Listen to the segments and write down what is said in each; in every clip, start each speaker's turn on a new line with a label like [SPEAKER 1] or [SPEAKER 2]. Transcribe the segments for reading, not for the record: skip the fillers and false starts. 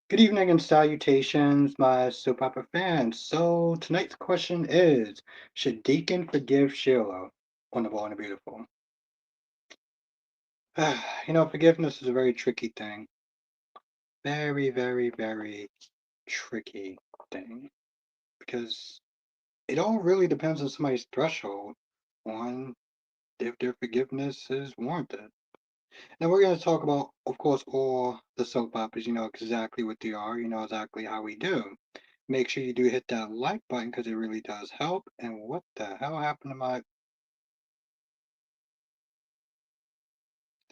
[SPEAKER 1] Good evening and salutations, my soap opera fans. So tonight's question is, should Deacon forgive Sheila on The Bold and the Beautiful? Forgiveness is a very tricky thing. Very, very, very tricky thing. Because it all really depends on somebody's threshold on if their forgiveness is warranted. Now we're going to talk about, of course, all the soap operas. You know exactly what they are. You know exactly how we do. Make sure you do hit that like button because it really does help. And what the hell happened to my?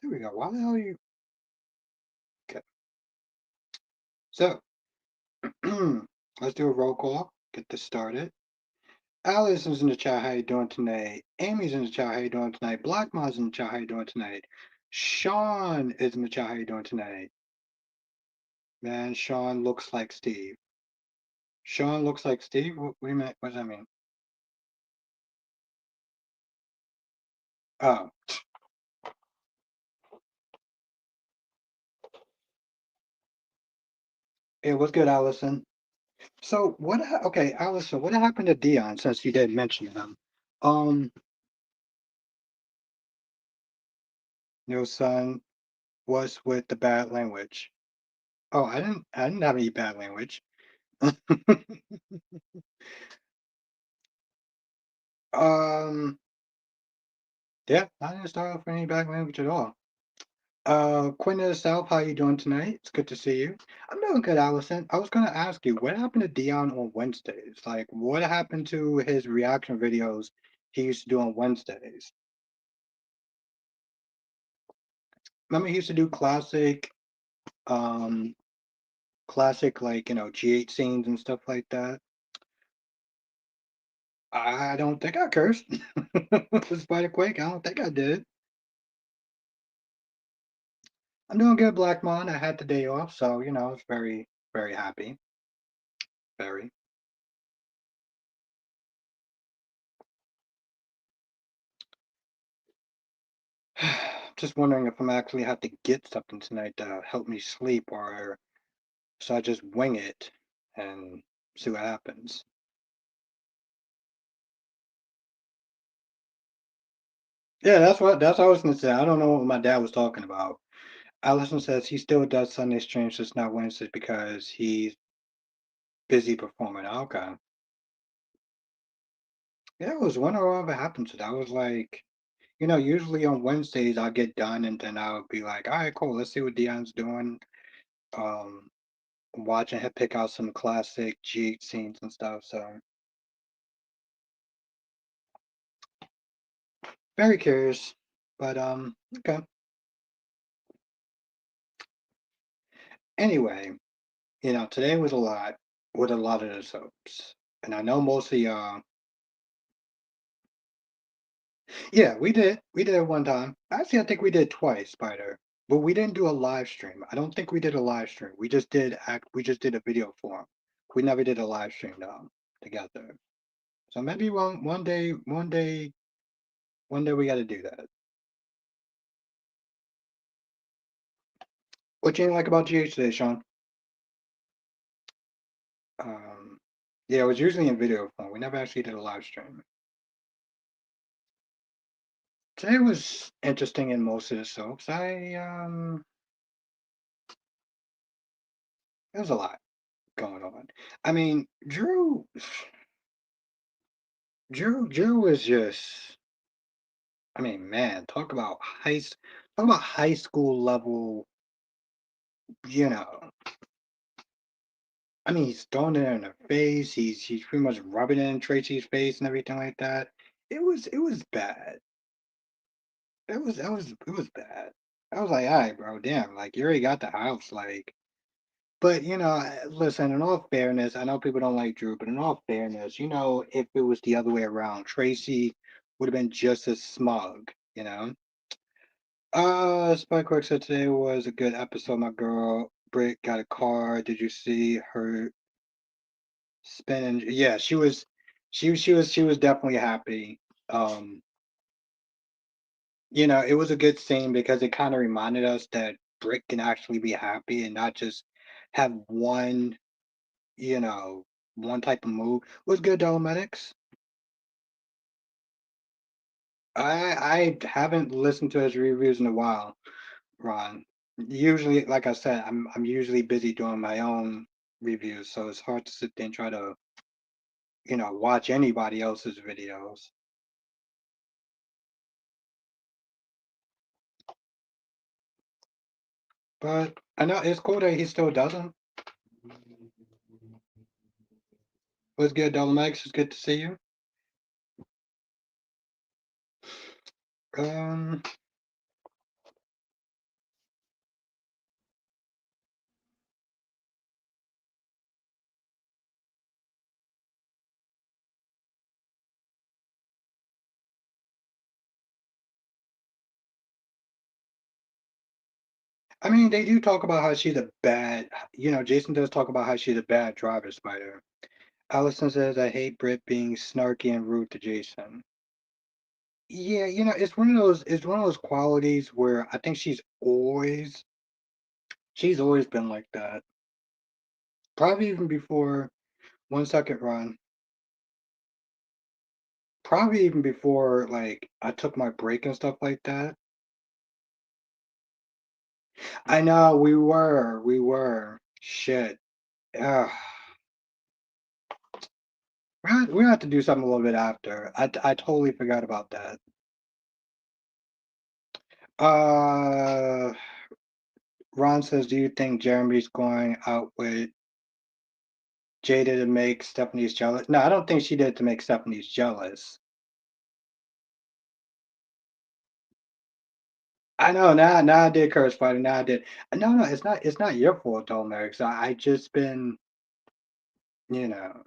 [SPEAKER 1] There we go. Why the hell are you? Okay. So let's do a roll call. Get this started. Alice is in the chat. How you doing tonight? Amy's in the chat. How you doing tonight? Black Ma's in the chat. How you doing tonight? Sean is in the chat. How you doing tonight? Man, Sean looks like Steve. Sean looks like Steve. What do you mean? What does that mean? Oh, it was good, Allison. So what? Okay, Allison, what happened to Dion? Since you did mention him, um, your son was with the bad language. Oh, I didn't have any bad language. um, yeah, I didn't start off with any bad language at all. Quinn of the South, how you doing tonight? It's good to see you. I'm doing good, Allison. I was gonna ask you, what happened to Dion on Wednesdays? Like, what happened to his reaction videos he used to do on Wednesdays? Remember he used to do um, classic like G8 scenes and stuff like that. I don't think I cursed. Despite a quake, I don't think I did. I'm doing good, Black Mon. I had the day off, so I was very, very happy. Very. Just wondering if I'm actually have to get something tonight to help me sleep, or so I just wing it and see what happens. Yeah, that's what I was gonna say. I don't know what my dad was talking about. Allison says he still does Sunday streams, just not Wednesdays because he's busy performing. Okay. Yeah, I was wondering what happened to that. I was like, usually on Wednesdays I'll get done and then I'll be like, all right, cool, let's see what Dion's doing. Um, Watching him pick out some classic G scenes and stuff. So very curious. But okay. Anyway, today was a lot with a lot of the soaps. And I know most of y'all. Yeah, we did. We did it one time. Actually, I think we did twice, Spider. But we didn't do a live stream. I don't think we did a live stream. We just did a video form. We never did a live stream together. So maybe one day we gotta do that. What you didn't like about GH today, Sean? Um yeah, it was usually in video form. We never actually did a live stream. Today was interesting in most of the soaps. There was a lot going on. I mean, Drew was just, I mean, man, talk about high school level, you know. I mean, he's throwing it in her face. He's pretty much rubbing it in Tracy's face and everything like that. It was bad. It was bad. I was like, all right, bro, damn, like you already got the house, like. But listen. In all fairness, I know people don't like Drew, but in all fairness, if it was the other way around, Tracy would have been just as smug. Spike Quirk said today was a good episode. My girl Britt got a car. Did you see her spinning? Yeah, she was definitely happy. Um, it was a good scene because it kind of reminded us that Britt can actually be happy and not just have one, you know, one type of move. What's good, Dolometics? I haven't listened to his reviews in a while, Ron. Usually, like I said, I'm usually busy doing my own reviews, so it's hard to sit there and try to, watch anybody else's videos. But I know it's cool that he still does them. What's good, Dolometics? It's good to see you. Um, I mean, they do talk about how she's a bad, Jason does talk about how she's a bad driver spider. Allison says, I hate Britt being snarky and rude to Jason. Yeah, it's one of those qualities where I think she's always been like that. Probably even before 1 second run. Probably even before like I took my break and stuff like that. I know we were. Shit. Ugh. We have to do something a little bit after. I totally forgot about that. Uh, Ron says, do you think Jeremy's going out with Jada to make Stephanie's jealous? No, I don't think she did it to make Stephanie's jealous. I know now I did curse fighting. Now I did. No, it's not your fault though, Merrick. So I just been, you know,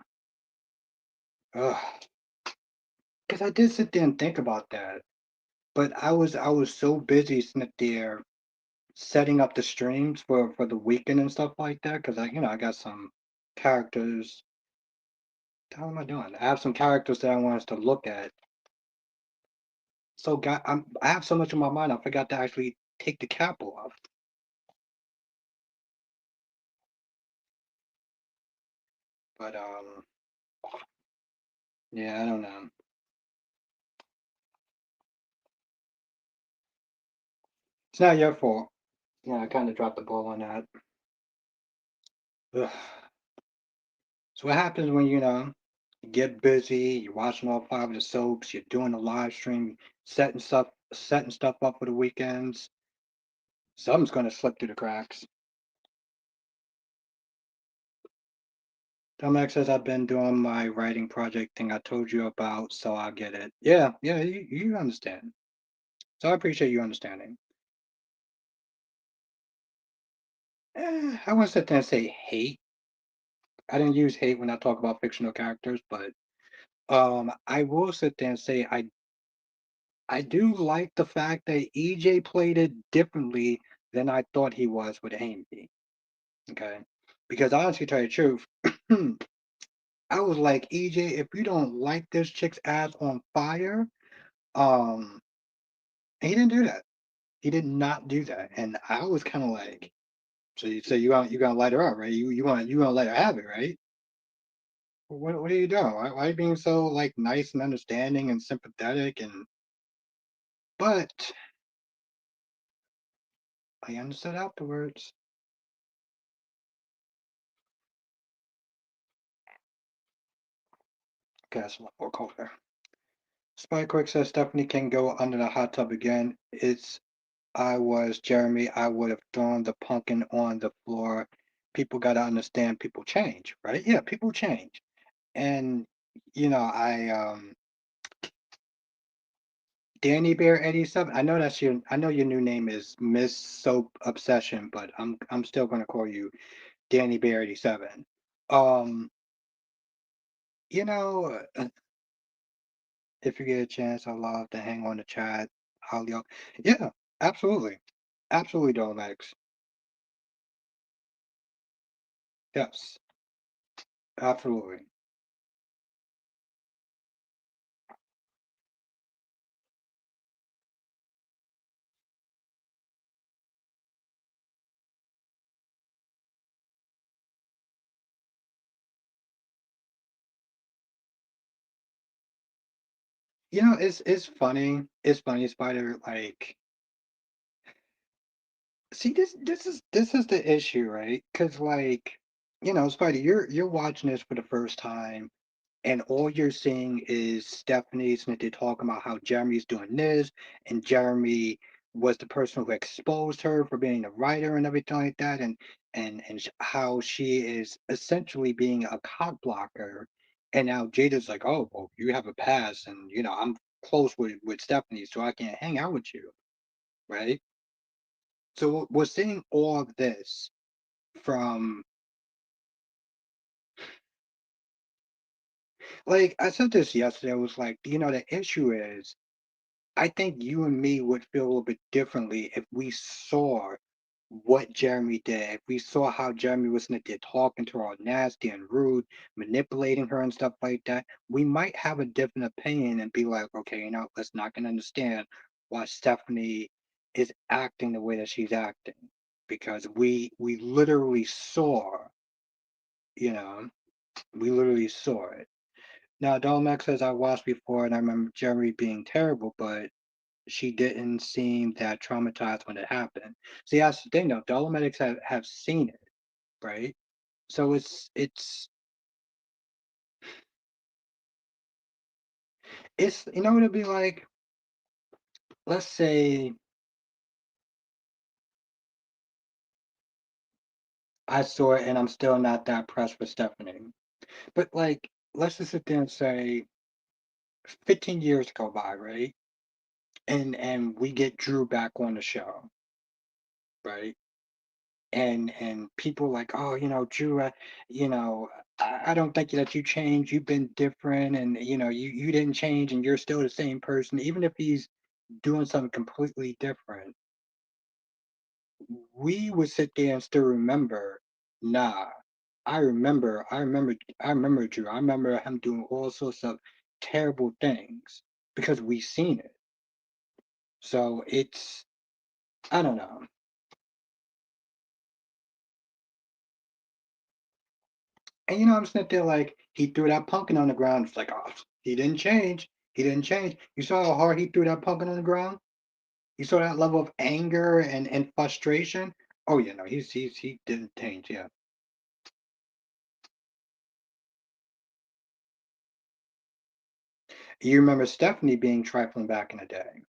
[SPEAKER 1] ugh. Because I did sit there and think about that, but I was so busy sitting there setting up the streams for the weekend and stuff like that. Because I got some characters. How am I doing? I have some characters that I want us to look at. So I have so much in my mind, I forgot to actually take the cap off. But yeah, I don't know. It's not your fault. Yeah, I kind of dropped the ball on that. Ugh. So what happens when you get busy, you're watching all five of the soaps, you're doing a live stream, setting stuff up for the weekends. Something's gonna slip through the cracks. Dominic says I've been doing my writing project thing I told you about, so I get it. Yeah, yeah, you understand. So I appreciate you understanding. I wouldn't sit there and say hate. I didn't use hate when I talk about fictional characters, but I will sit there and say I do like the fact that EJ played it differently than I thought he was with Amy. Okay, because honestly, to tell you the truth, I was like EJ, if you don't like this chick's ass on fire, um, he didn't do that. He did not do that, and I was kind of like, so you gonna light her up, right? You gonna let her have it, right? What are you doing? Why are you being so like nice and understanding and sympathetic but I understood afterwards. Guess what? More colder. Spy Quick says Stephanie can go under the hot tub again. I was Jeremy. I would have thrown the pumpkin on the floor. People gotta understand. People change, right? Yeah, people change. And Danny Bear 87. I know your new name is Miss Soap Obsession, but I'm still gonna call you Danny Bear 87. Um, you know, if you get a chance, I'd love to hang on the chat. Yeah, absolutely. Absolutely, Dolmax. Yes, absolutely. it's funny. It's funny, Spider. Like, see, this is the issue, right? Because, like, Spider, you're watching this for the first time, and all you're seeing is Stephanie's and they're talking about how Jeremy's doing this, and Jeremy was the person who exposed her for being a writer and everything like that, and how she is essentially being a cock blocker, and now Jada's like, oh, well, you have a past, and I'm close with Stephanie, so I can't hang out with you, right? So we're seeing all of this from, like I said this yesterday. I was like, the issue is I think you and me would feel a little bit differently if we saw what Jeremy did. If we saw how Jeremy was in there talking to her all nasty and rude, manipulating her and stuff like that, we might have a different opinion and be like, okay, let's not gonna understand why Stephanie is acting the way that she's acting. Because we literally saw, you know, we literally saw it. Now, Dolmex says I watched before and I remember Jeremy being terrible, but she didn't seem that traumatized when it happened. See, that's the thing though. Dolomedics have seen it, right? So it's it'd be like, let's say I saw it and I'm still not that pressed with Stephanie. But like, let's just sit there and say 15 years go by, right? And we get Drew back on the show, right? And people like, oh, Drew, I don't think that you changed. You've been different, and you didn't change, and you're still the same person, even if he's doing something completely different. We would sit there and still remember, nah, I remember Drew. I remember him doing all sorts of terrible things because we seen it. So I don't know. And I'm sitting there like, he threw that pumpkin on the ground. It's like, oh, he didn't change. He didn't change. You saw how hard he threw that pumpkin on the ground? You saw that level of anger and frustration? Oh yeah, no, he didn't change, yeah. You remember Stephanie being trifling back in the day.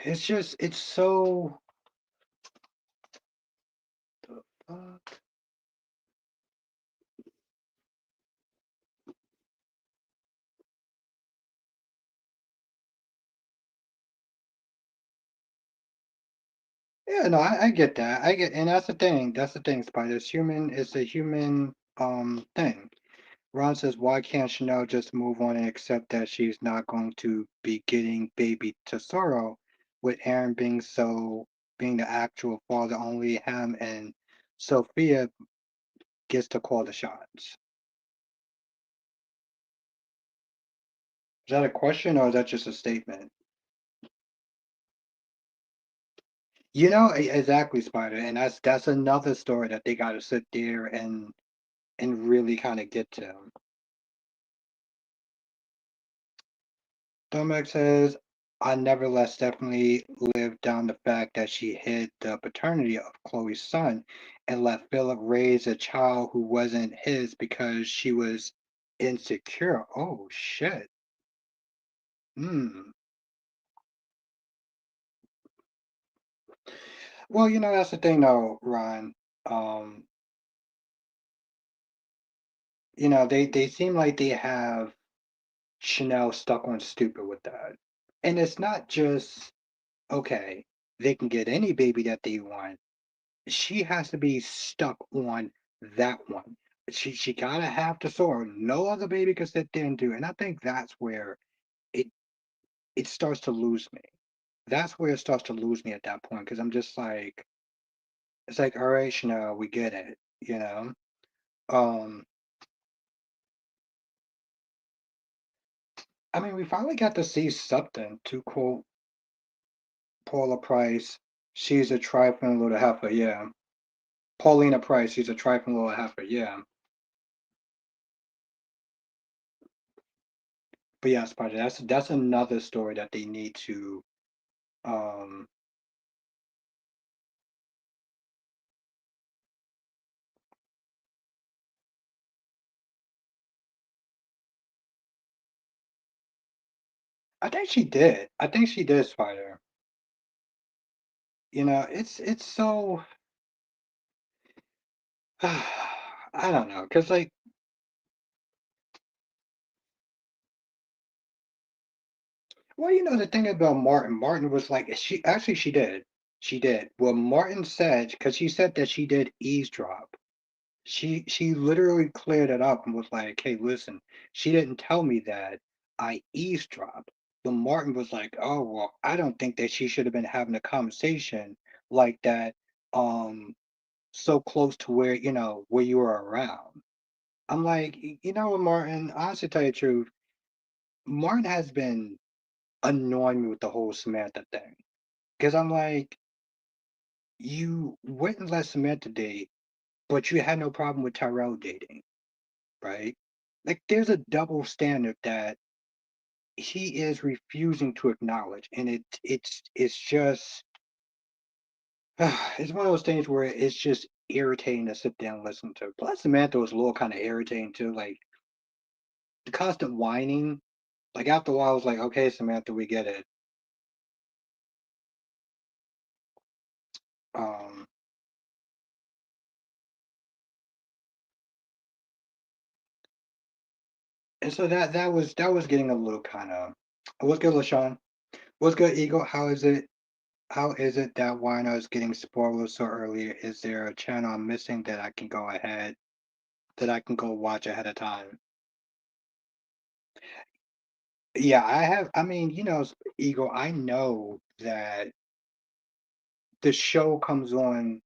[SPEAKER 1] It's so the fuck. Yeah, no, I get that. And that's the thing. That's the thing, Spider. It's a human thing. Ron says, why can't Chanel just move on and accept that she's not going to be getting baby Tesoro with Aaron being the actual father, only him and Sophia gets to call the shots. Is that a question or is that just a statement? Exactly, Spider, and that's another story that they got to sit there and really kind of get to. Domek says, I nevertheless definitely lived down the fact that she hid the paternity of Chloe's son and let Philip raise a child who wasn't his because she was insecure. Oh shit. Hmm. Well, that's the thing though, Ron. Um, they seem like they have Chanel stuck on stupid with that. And it's not just, okay, they can get any baby that they want. She has to be stuck on that one. She gotta have the sword. No other baby can sit there and do. And I think that's where it it starts to lose me. That's where it starts to lose me at that point because I'm just like, it's like, all right, Chanel, we get it. Um, I mean, we finally got to see something to quote Paula Price. She's a trifling little heifer, yeah. Paulina Price, she's a trifling little heifer, yeah. But yeah, Spider, that's another story that they need to um I think she did. I think she did, Spider. You know, it's so I don't know, cause like, well, you know, the thing about Martin was like, she did. She did. Well, Martin said, because she said that she did eavesdrop. She literally cleared it up and was like, "Hey, listen, she didn't tell me that I eavesdropped." But Martin was like, "Oh, well, I don't think that she should have been having a conversation like that, so close to where, where you were around." I'm like, You know what, Martin, honestly tell you the truth, Martin has been annoying me with the whole Samantha thing. Because I'm like, you wouldn't let Samantha date, but you had no problem with Tyrell dating, right? Like, there's a double standard that he is refusing to acknowledge, and it's just it's one of those things where it's just irritating to sit down and listen to. Plus, Samantha was a little kind of irritating too, like the constant whining. Like after a while, I was like, okay, Samantha, we get it. Um, and so that was getting a little kind of. What's good, LaShawn? What's good, Eagle? How is it? How is it that Wino is getting spoilers so early? Is there a channel I'm missing that I can go ahead, that I can go watch ahead of time? Yeah, I have. I mean, Eagle, I know that the show comes on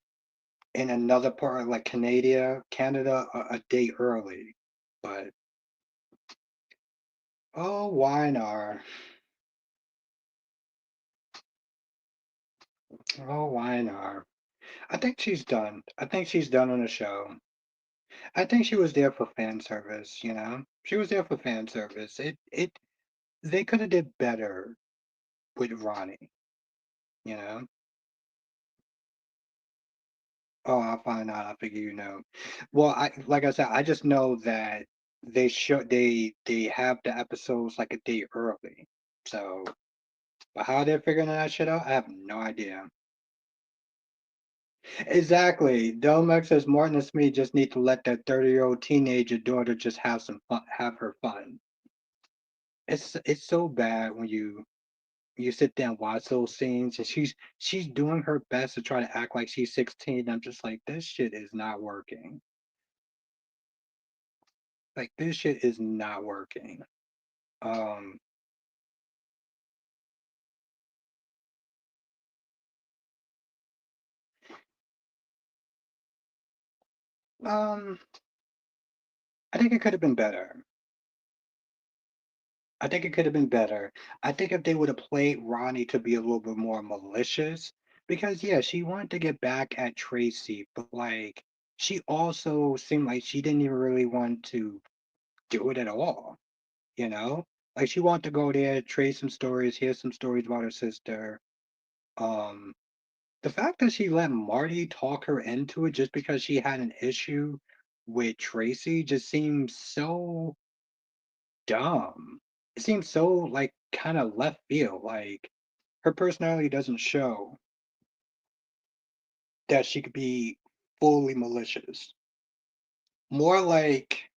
[SPEAKER 1] in another part, like Canada, a day early. But oh, Weinar. Oh, Weinar. I think she's done. I think she's done on the show. I think she was there for fan service, you know? She was there for fan service. They could have did better with Ronnie, you know? Oh, I'll find out. I figure you know. Well, like I said, I just know that they have the episodes like a day early. So, but how they're figuring that shit out, I have no idea. Exactly. Delmex says Martin and Smee just need to let that 30-year-old teenager daughter just have some fun, have her fun. It's so bad when you sit there and watch those scenes, and she's doing her best to try to act like she's 16. I'm just like, this shit is not working. Like, this shit is not working. Um, um, I think it could have been better. I think it could have been better. I think if they would have played Ronnie to be a little bit more malicious, because yeah, she wanted to get back at Tracy, but like she also seemed like she didn't even really want to do it at all, you know? Like she wanted to go there, trade some stories, hear some stories about her sister. Um, the fact that she let Marty talk her into it just because she had an issue with Tracy just seems so dumb. It seems so like kind of left field. Like her personality doesn't show that she could be fully malicious. More like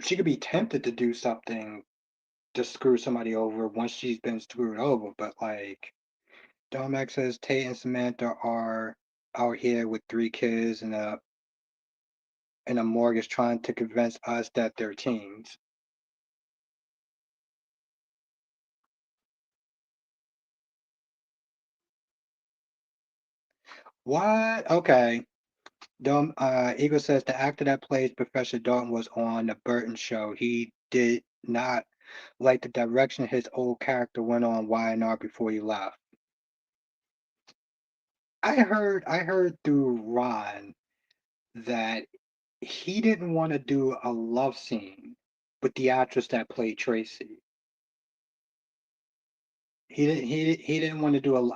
[SPEAKER 1] she could be tempted to do something to screw somebody over once she's been screwed over. But like Domac says, Tate and Samantha are out here with 3 kids and a mortgage trying to convince us that they're teens. What? Okay. Eagle says the actor that plays Professor Dalton was on the Burton show. He did not like the direction his old character went on Y&R before he left. I heard through Ron that he didn't wanna do a love scene with the actress that played Tracy. He didn't wanna do a l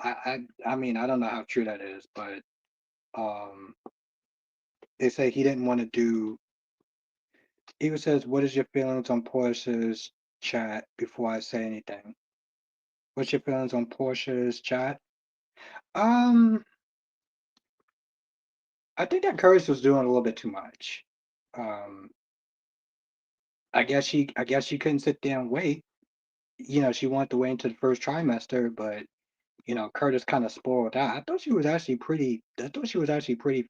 [SPEAKER 1] I mean, I don't know how true that is, but, um, they say he didn't wanna do he says, "What is your feelings on Portia's chat before I say anything?" What's your feelings on Portia's chat? Um, I think that Curtis was doing a little bit too much. Um, I guess she couldn't sit there and wait. She wanted to wait until the first trimester, but Curtis kind of spoiled that. I thought she was actually pretty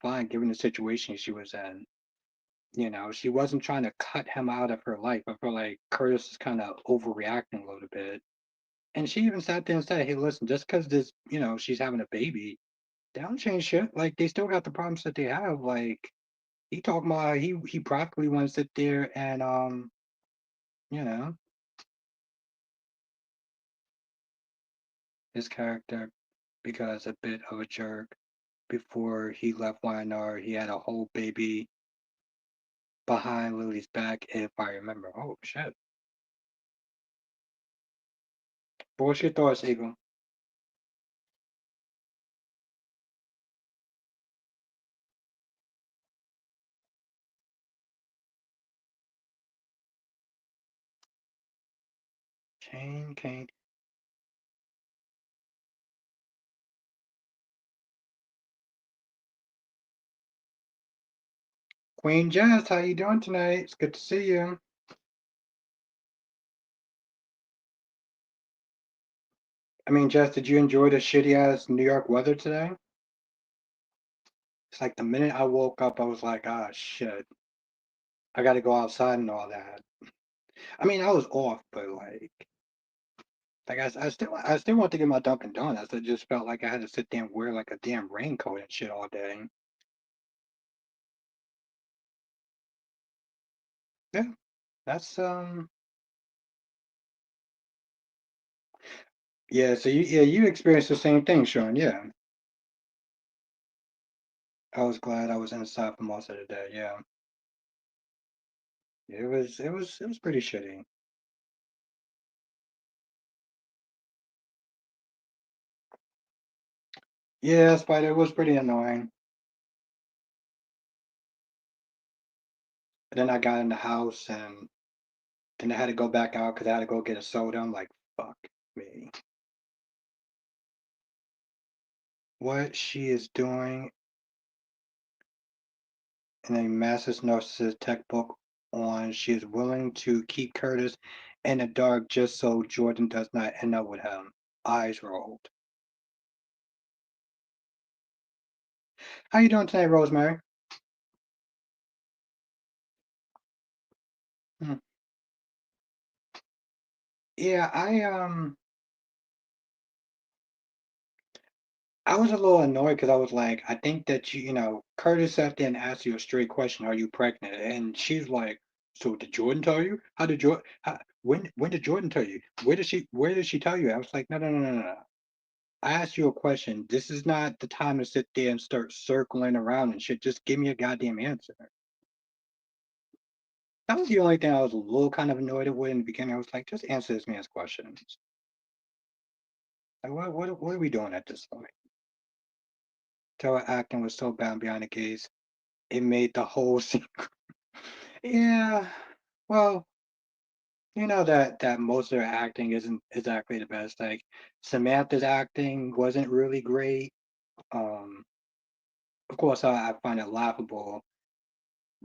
[SPEAKER 1] fine given the situation she was in. She wasn't trying to cut him out of her life. I feel like Curtis is kind of overreacting a little bit. And she even sat there and said, "Hey, listen, just because she's having a baby, that don't change shit. Like they still got the problems that they have. Like he talking about he practically want to sit there and you know, his character because a bit of a jerk before he left YNR, he had a whole baby behind Lily's back, if I remember. Oh shit. What's your thoughts, Eagle? Chain Kane. Queen Jazz, how you doing tonight? It's good to see you. I mean, Jess, did you enjoy the shitty ass New York weather today? It's like the minute I woke up, I was like, ah, shit. I got to go outside and all that. I mean, I was off, but like I still want to get my Dunkin' Donuts. I just felt like I had to sit there and wear like a damn raincoat and shit all day. Yeah, that's yeah. So you experienced the same thing, Sean. Yeah, I was glad I was inside for most of the day. Yeah, it was pretty shitty. Yeah, Spider, it was pretty annoying. And then I got in the house and then I had to go back out because I had to go get a soda. I'm like, fuck me. What she is doing in a massive narcissist textbook on she is willing to keep Curtis in the dark just so Jordan does not end up with him. Eyes rolled. How you doing today, Rosemary? Hmm. Yeah, I was a little annoyed because I was like, I think that Curtis sat there and asked you a straight question, "Are you pregnant?" And she's like, "So did Jordan tell you? How did Jordan? When did Jordan tell you? Where did she tell you?" I was like, "No, no, no, no, no. I asked you a question. This is not the time to sit there and start circling around and shit. Just give me a goddamn answer." That was the only thing I was a little kind of annoyed with in the beginning. I was like, just answer this man's questions. Like, what are we doing at this point? Tell her acting was so bad behind the gaze. It made the whole scene. Yeah. Well, you know that most of her acting isn't exactly the best. Like Samantha's acting wasn't really great. Um, of course, I find it laughable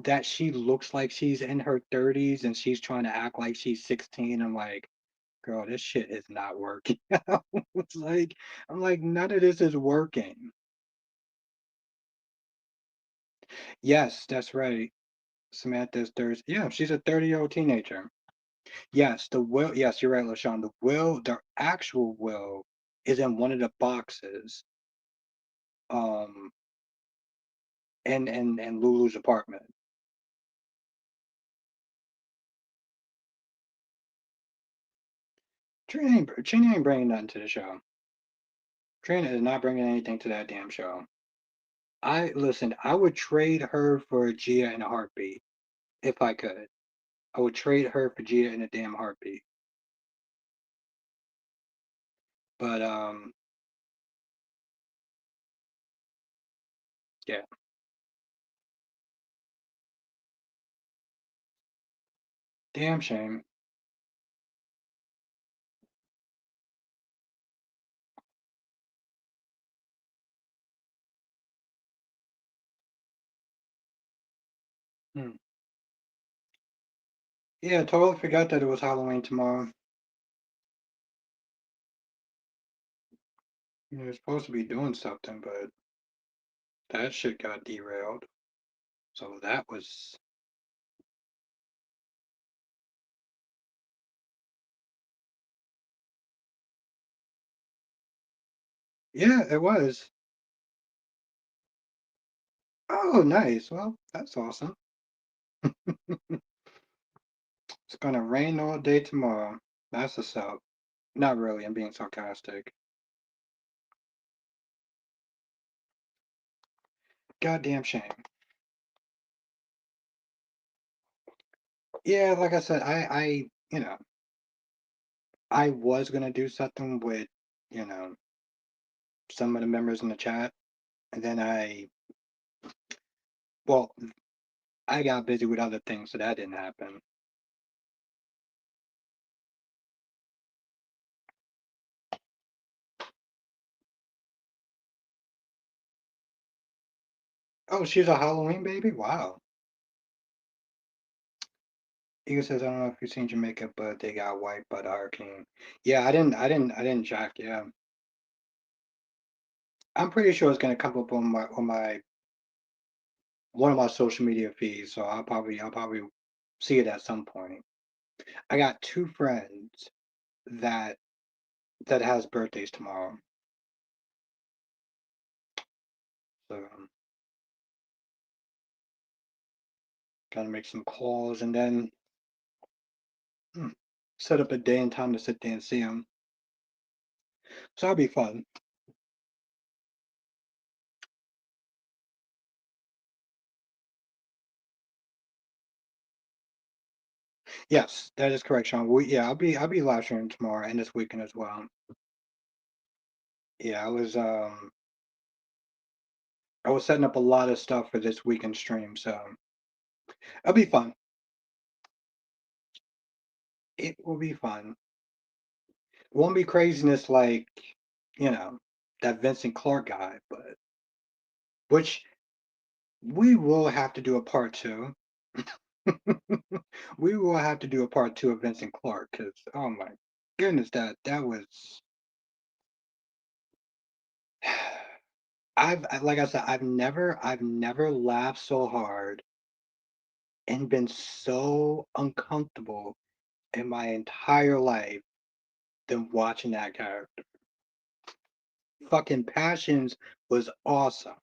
[SPEAKER 1] that she looks like she's in her 30s and she's trying to act like she's 16. I'm like, girl, this shit is not working. It's like I'm like, none of this is working. Yes, that's right. Samantha's 30. Yeah, she's a 30-year-old teenager. Yes, the will. Yes, you're right, LaShawn. The actual will, is in one of the boxes. Um, in Lulu's apartment. Trina ain't bringing nothing to the show. Trina is not bringing anything to that damn show. I listen. I would trade her for Gia in a heartbeat if I could. I would trade her for Gia in a damn heartbeat. But yeah, damn shame. Hmm. Yeah, I totally forgot that it was Halloween tomorrow. You're supposed to be doing something, but that shit got derailed. So that was, yeah, it was. Oh, nice. Well, that's awesome. It's gonna rain all day tomorrow. That's what's up. Not really, I'm being sarcastic. Goddamn shame. Yeah, like I said, you know, I was gonna do something with, you know, some of the members in the chat, and then well, I got busy with other things, so that didn't happen. Oh, she's a Halloween baby? Wow. Eagle says, I don't know if you've seen Jamaica, but they got wiped by the hurricane. Yeah, I didn't check. Yeah, I'm pretty sure it's gonna come up on my one of my social media feeds, so I'll probably see it at some point. I got two friends that has birthdays tomorrow, so gotta make some calls and then hmm, set up a day and time to sit there and see them. So that'll be fun. Yes, that is correct, Sean. Yeah, I'll be live streaming tomorrow and this weekend as well. Yeah, I was setting up a lot of stuff for this weekend stream, so it'll be fun. It will be fun. It won't be craziness like, you know, that Vincent Clark guy, but which we will have to do a part two. We will have to do a part two of Vincent Clark because oh my goodness, that was like I said, I've never laughed so hard and been so uncomfortable in my entire life than watching that character. Fucking Passions was awesome.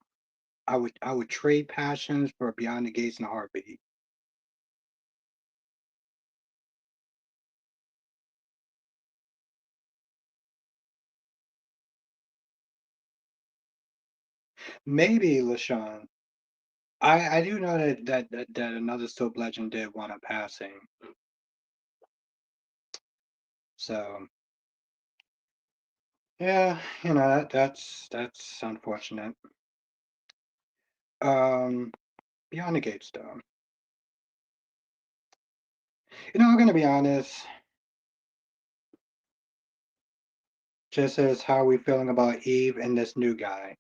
[SPEAKER 1] I would trade Passions for Beyond the Gates in a heartbeat. Maybe LaShawn. I do know that another Soap legend did want a passing. So yeah, that's unfortunate. Um, Beyond the Gates though. I'm gonna be honest. Just as how are we feeling about Eve and this new guy?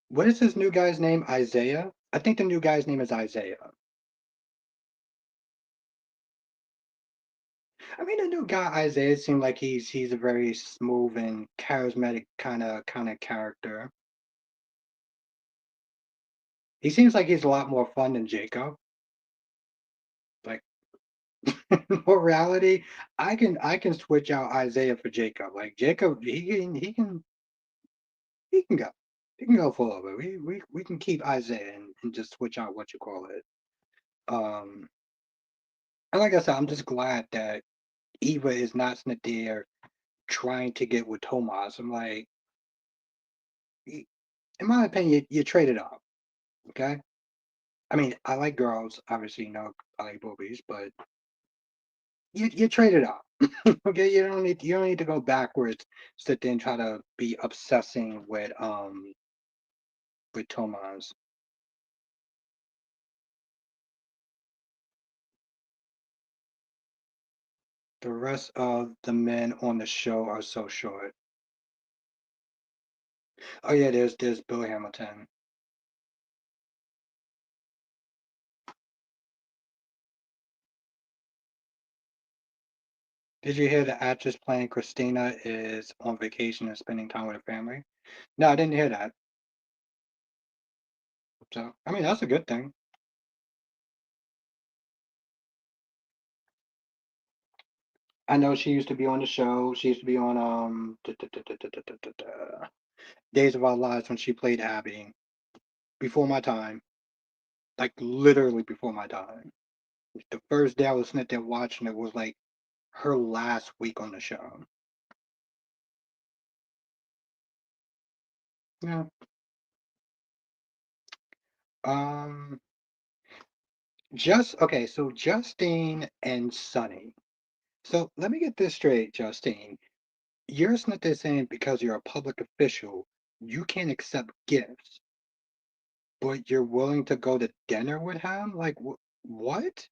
[SPEAKER 1] What is this new guy's name? Isaiah? I think the new guy's name is Isaiah. I mean, the new guy Isaiah seemed like he's a very smooth and charismatic kind of character. He seems like he's a lot more fun than Jacob. Like in reality, I can switch out Isaiah for Jacob. Like Jacob, he can go. He can go full of it. We can keep Isaiah and just switch out what you call it. Um, and like I said, I'm just glad that Eva is not sitting there trying to get with Tomas. I'm like, y- in my opinion, you trade it up. Okay. I mean, I like girls, obviously, I like boobies, but you trade it up. Okay, you don't need to go backwards, sit there and try to be obsessing with Tomas. The rest of the men on the show are so short. Oh yeah, there's Bill Hamilton. Did you hear the actress playing Christina is on vacation and spending time with her family? No, I didn't hear that. So I mean that's a good thing. I know she used to be on the show. She used to be on Days of Our Lives when she played Abby before my time. Like literally before my time. The first day I was sitting there watching it was like her last week on the show. Yeah. Um. Just okay. So Justine and Sunny. So let me get this straight, Justine. You're not there saying because you're a public official, you can't accept gifts, but you're willing to go to dinner with him? Like what?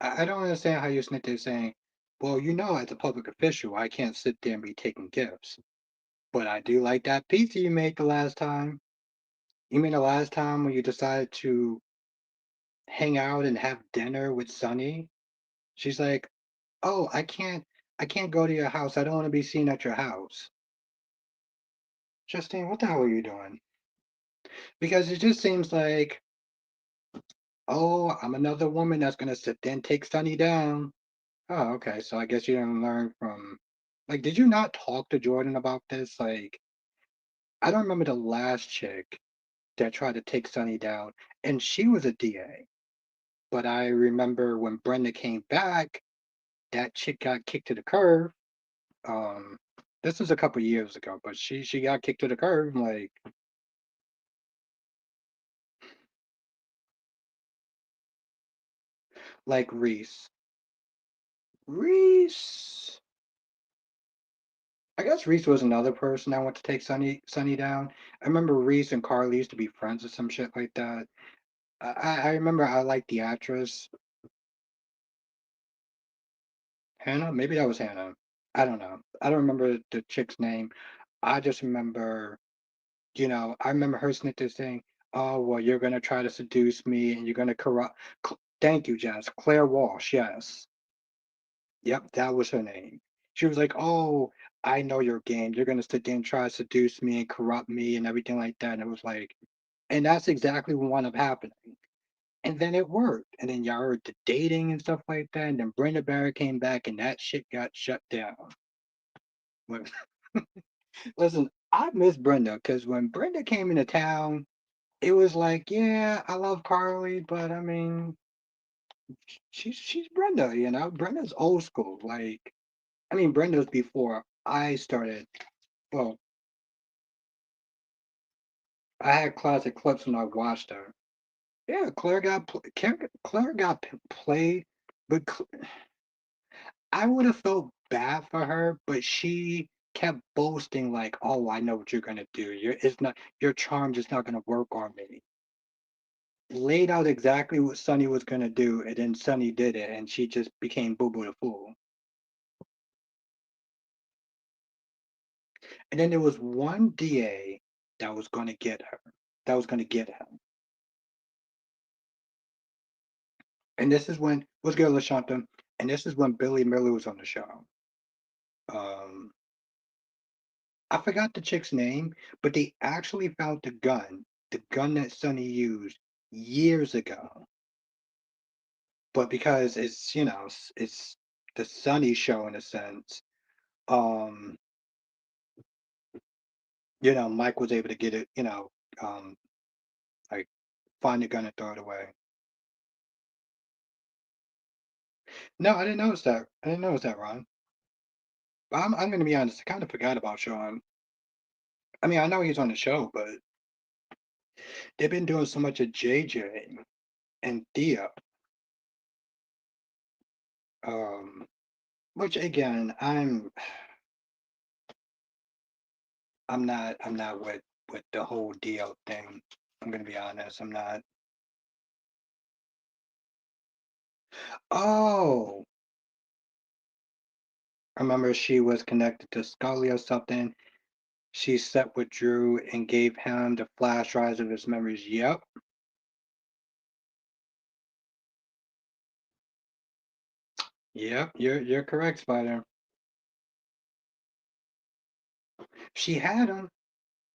[SPEAKER 1] I don't understand how you're sitting there saying, well, as a public official, I can't sit there and be taking gifts. But I do like that pizza you made the last time. You mean the last time when you decided to hang out and have dinner with Sunny? She's like, "Oh, I can't go to your house. I don't want to be seen at your house." Justine, what the hell are you doing? Because it just seems like, "Oh, I'm another woman that's gonna sit there and take Sunny down." Oh, okay. So I guess you didn't learn from, like, did you not talk to Jordan about this? Like, I don't remember the last chick that tried to take Sunny down, and she was a DA. But I remember when Brenda came back, that chick got kicked to the curb. Um, this was a couple years ago, but she got kicked to the curb. Like Reese. Reese. I guess Reese was another person that went to take Sunny down. I remember Reese and Carly used to be friends or some shit like that. I remember I liked the actress Hannah. Maybe that was Hannah. I don't know. I don't remember the chick's name. I just remember, I remember her sitting there saying, "Oh, well, you're gonna try to seduce me, and you're gonna corrupt." Thank you, Jess. Claire Walsh. Yes. Yep, that was her name. She was like, "Oh, I know your game. You're gonna sit there and try to seduce me and corrupt me and everything like that." And it was like, and that's exactly what wound up happening. And then it worked. And then y'all heard the dating and stuff like that. And then Brenda Barrett came back and that shit got shut down. When- Listen, I miss Brenda because when Brenda came into town, it was like, yeah, I love Carly, but I mean, she's Brenda, Brenda's old school. Like, I mean, Brenda's before I started. Well, I had classic clips when I watched her. Yeah, Claire got played, but I would have felt bad for her, but she kept boasting like, "Oh, I know what you're gonna do. Your charm just not gonna work on me." Laid out exactly what Sunny was gonna do, and then Sunny did it, and she just became Boo Boo the Fool. And then there was one DA that was gonna get her, that was gonna get him. And this is when what's good, Lashanta? And this is when Billy Miller was on the show. Um, I forgot the chick's name, but they actually found the gun that Sonny used years ago. But because it's the Sonny show in a sense, um, Mike was able to get it, um, like find the gun and throw it away. No, I didn't notice that. I didn't notice that, Ron. But I'm gonna be honest, I kind of forgot about Sean. I mean, I know he's on the show, but they've been doing so much of JJ and Thea. Um, which again, I'm not with the whole deal thing. I'm gonna be honest. I'm not. Oh, I remember she was connected to Scully or something. She slept with Drew and gave him the flash drives of his memories. Yep, yep. You're correct, Spider. She had him.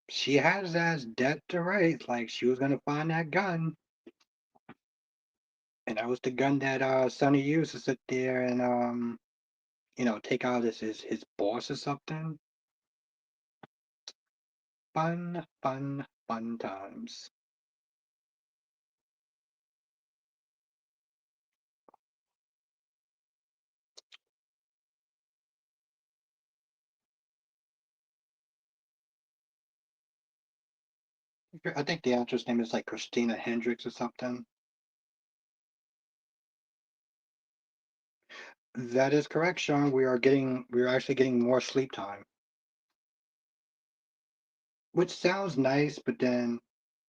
[SPEAKER 1] She had his ass dead to rights. Like she was gonna find that gun, and that was the gun that Sonny used to sit there and take out his boss or something. Fun, fun, fun times. I think the actress name is like Christina Hendricks or something. That is correct, Sean. We are actually getting more sleep time, which sounds nice, but then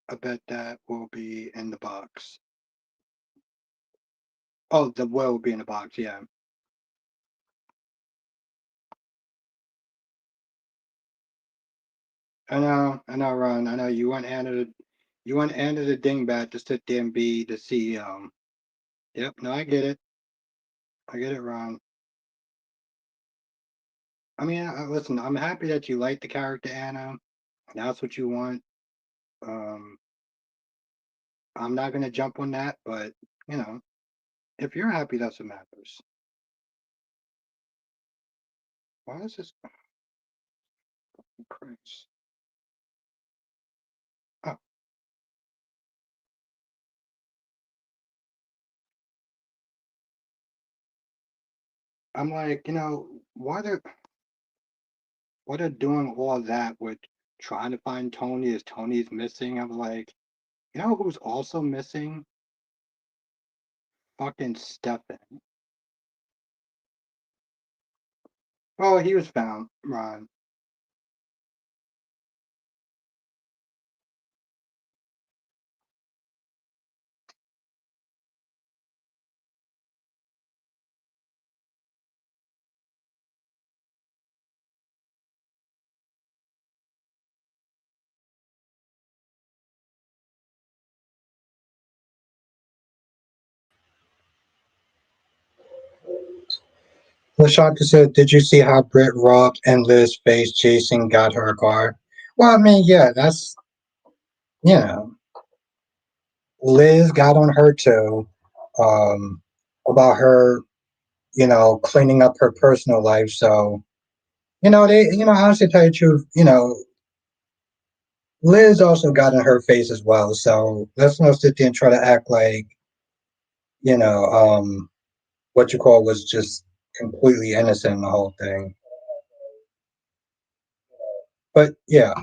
[SPEAKER 1] I bet that will be in the box. Oh, the will be in the box. Yeah, I know, Ron. I know you want Anna the dingbat to sit there and be the CEO. Yep, no, I get it, Ron. I mean, listen, I'm happy that you like the character Anna. That's what you want. Um, I'm not gonna jump on that, but you know, if you're happy, that's what matters. Why is this Christ? Oh, I'm like, why they're doing all that with trying to find Tony as Tony's missing. I'm like, you know who's also missing? Fucking Stefan. Well, he was found, Ron. Lashaka said, "Did you see how Britt robbed and Liz face Jason got her a car?" Well, I mean, yeah, that's you know, Liz got on her too, um, about her, cleaning up her personal life. So, honestly, tell you the truth, Liz also got in her face as well. So let's not sit there and try to act like, you know, what you call was just completely innocent in the whole thing. But yeah,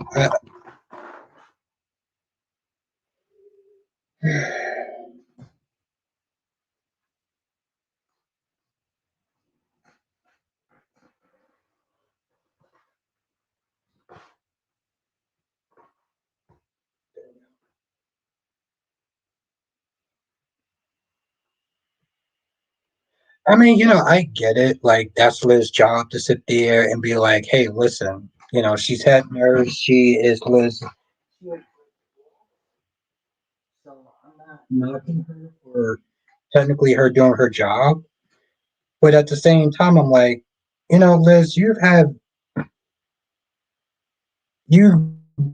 [SPEAKER 1] I mean, I get it. Like that's Liz's job to sit there and be like, "Hey, listen, she's had nerves. She is Liz. So I'm not knocking her for technically her doing her job, but at the same time, I'm like, Liz, you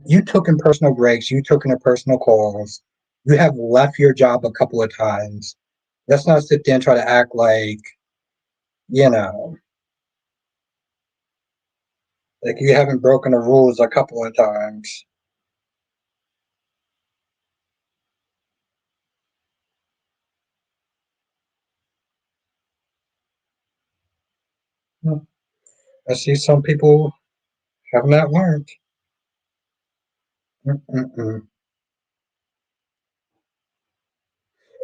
[SPEAKER 1] you took in personal breaks, you took in personal calls, you have left your job a couple of times. Let's not sit there and try to act like you know like you haven't broken the rules a couple of times. I see some people have not learned. Mm-mm-mm.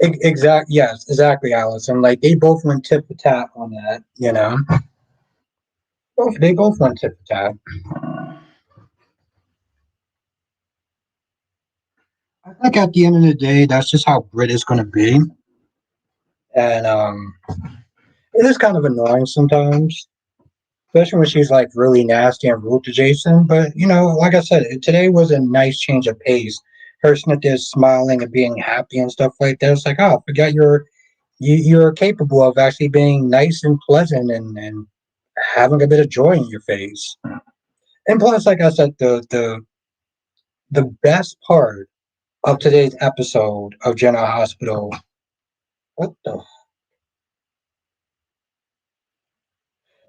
[SPEAKER 1] Exactly. Yes, exactly, Alice. And like they both went tit for tat on that. They both went tit for tat. I think at the end of the day, that's just how Brit is going to be, and it is kind of annoying sometimes, especially when she's like really nasty and rude to Jason. But like I said, today was a nice change of pace. Her sniff is smiling and being happy and stuff like that. It's like, oh, I forgot you're capable of actually being nice and pleasant and having a bit of joy in your face. And plus, like I said, the best part of today's episode of General Hospital. What the?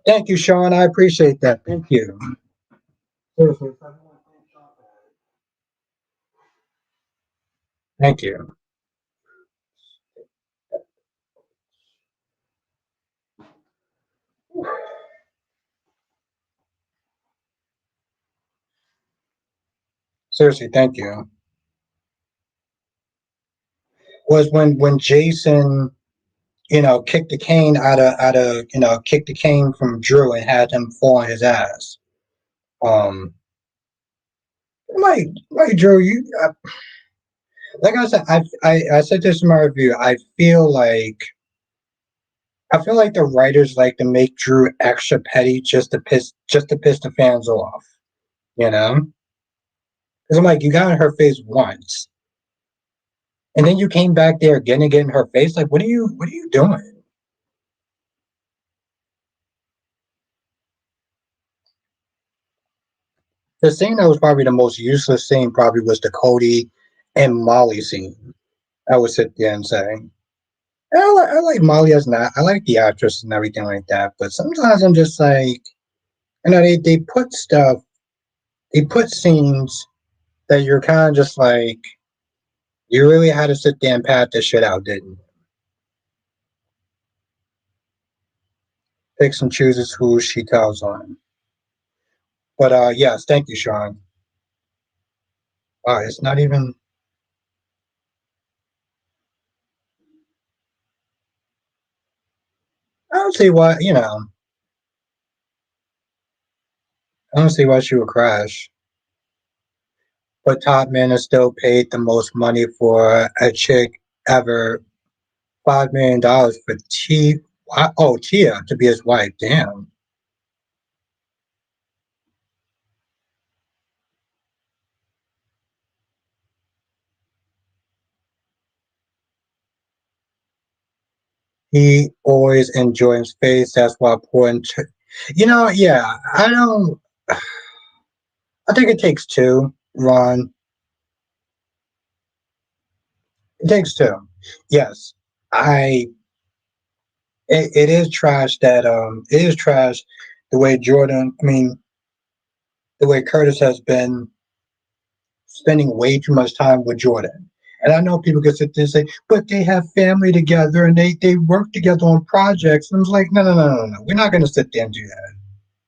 [SPEAKER 1] Thank you, Sean. I appreciate that. Thank you. Seriously, thank you. Seriously, thank you. Was when Jason, kicked the cane kicked the cane from Drew and had him fall on his ass. Um, like Drew, like I said, I said this in my review. I feel like the writers like to make Drew extra petty just to piss the fans off. You know, because I'm like, you got in her face once, and then you came back there again and get in her face. Like, what are you doing? The scene that was probably the most useless scene probably was the Cody and Molly scene. I would sit there and say, I like Molly as not. I like the actress and everything like that. But sometimes I'm just like, they put scenes that you're kind of just like, you really had to sit there and pat this shit out, didn't you? Picks and chooses who she tells on. But yes, thank you, Sean. It's not even. I don't see why. I don't see why she would crash. But Topman is still paid the most money for a chick ever. $5 million for Tia to be his wife. Damn. He always enjoys face. That's why important. Yeah. I don't. I think it takes two, Ron. It takes two. Yes. I. It is trash that it is trash the way Jordan. I mean, the way Curtis has been spending way too much time with Jordan. And I know people can sit there and say, but they have family together and they work together on projects. And I was like, no, no, no, no, no. We're not going to sit there and do that.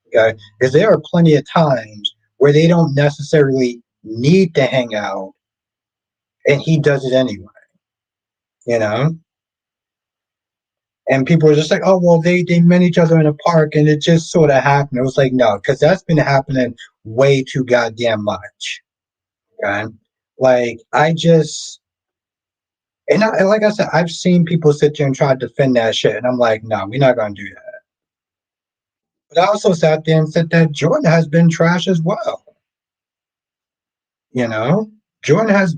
[SPEAKER 1] Okay. Because there are plenty of times where they don't necessarily need to hang out and he does it anyway, you know? And people are just like, oh, well, they met each other in a park and it just sort of happened. It was like, no, because that's been happening way too goddamn much. Okay. Like, and like I said, I've seen people sit there and try to defend that shit, and I'm like, no, we're not gonna do that. But I also sat there and said that Jordan has been trash as well. You know, Jordan has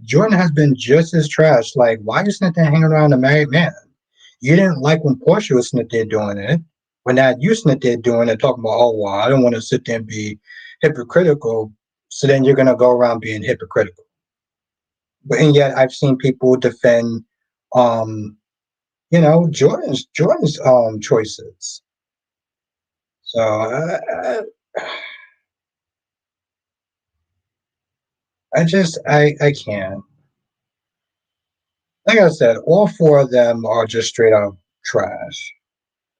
[SPEAKER 1] been just as trash. Like, why you sitting there hanging around a married man? You didn't like when Portia was sitting there doing it. When that you sitting there doing it, talking about, oh well, I don't want to sit there and be hypocritical. So then you're gonna go around being hypocritical. But and yet I've seen people defend um Jordan's choices. So I can't. Like I said, all four of them are just straight up trash.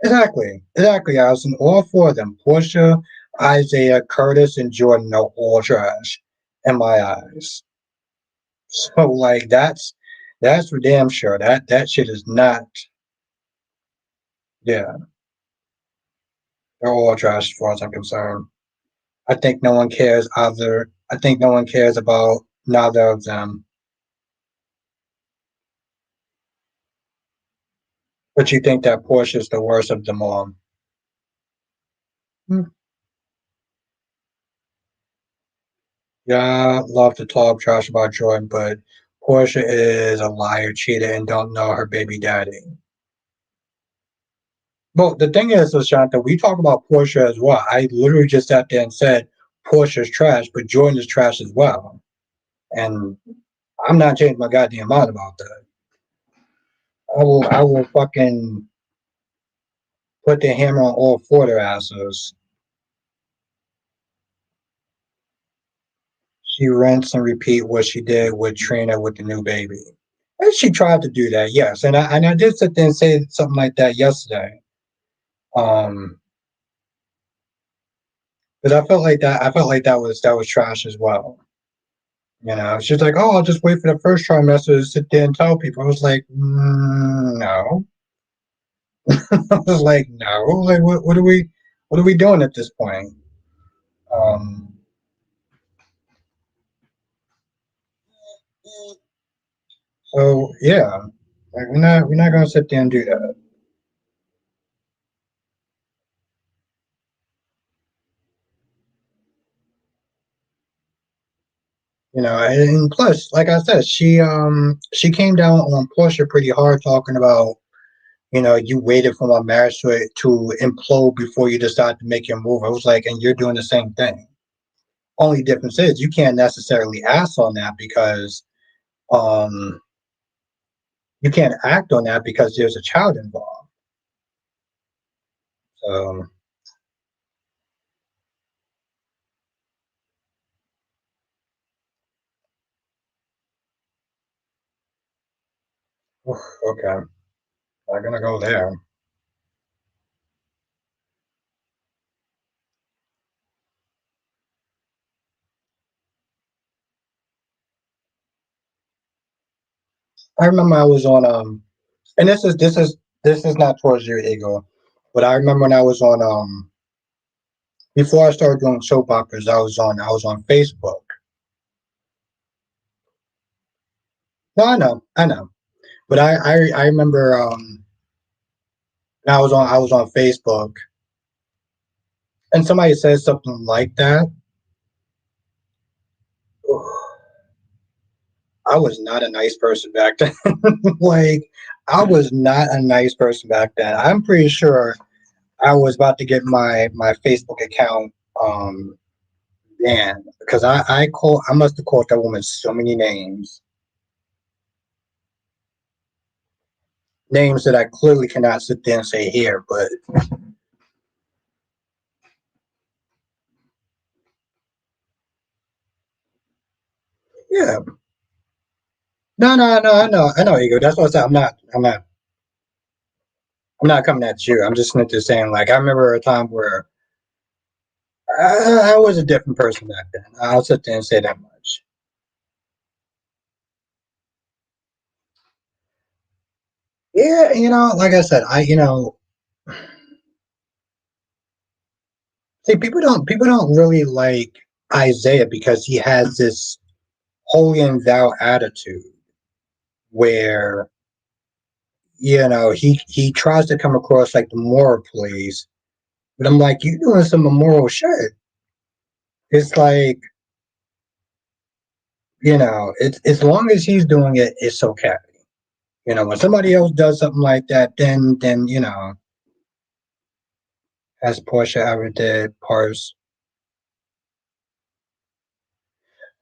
[SPEAKER 1] Exactly, exactly. I was in all four of them. Portia, Isaiah, Curtis, and Jordan are all trash in my eyes. So like that's for damn sure. That shit is not. Yeah, they're all trash as far as I'm concerned. I think no one cares either. I think no one cares about neither of them. But you think that Portia's the worst of them all? Hmm. Yeah, I love to talk trash about Jordan, but Portia is a liar, cheater, and don't know her baby daddy. Well, the thing is, Shanta, we talk about Portia as well. I literally just sat there and said Portia's trash, but Jordan is trash as well. And I'm not changing my goddamn mind about that. I will fucking put the hammer on all four of their asses. She rinse and repeat what she did with Trina with the new baby. And she tried to do that, yes. And I did sit there and say something like that yesterday. Um, but I felt like that was trash as well. You know, she's like, "Oh, I'll just wait for the first trimester to sit there and tell people." I was like, "No." I was like, "No." Like, what are we doing at this point? Um, so yeah, like we're not gonna sit there and do that. You know, and plus, like I said, she came down on Portia pretty hard, talking about, you waited for my marriage to implode before you decide to make your move. I was like, and you're doing the same thing. Only difference is you can't necessarily ask on that because um you can't act on that because there's a child involved. So okay, I'm gonna go there. I remember I was on and this is not towards your ego, but I remember when I was on before I started doing soap operas, I was on Facebook. No, I know, but I remember I was on Facebook and somebody said something like that. I was not a nice person back then. Like, I was not a nice person back then. I'm pretty sure I was about to get my Facebook account banned because I must have called that woman so many names that I clearly cannot sit there and say here. But yeah, no, no, no, I know, Ego. That's what I said. I'm not coming at you. I'm just saying. Like, I remember a time where I was a different person back then. I'll sit there and say that much. Yeah, like I said, see, people don't really like Isaiah because he has this holy and thou attitude where he tries to come across like the moral police, but I'm like, you doing some immoral shit. It's like, it's as long as he's doing it, it's okay. When somebody else does something like that, then as Portia ever did, Pars.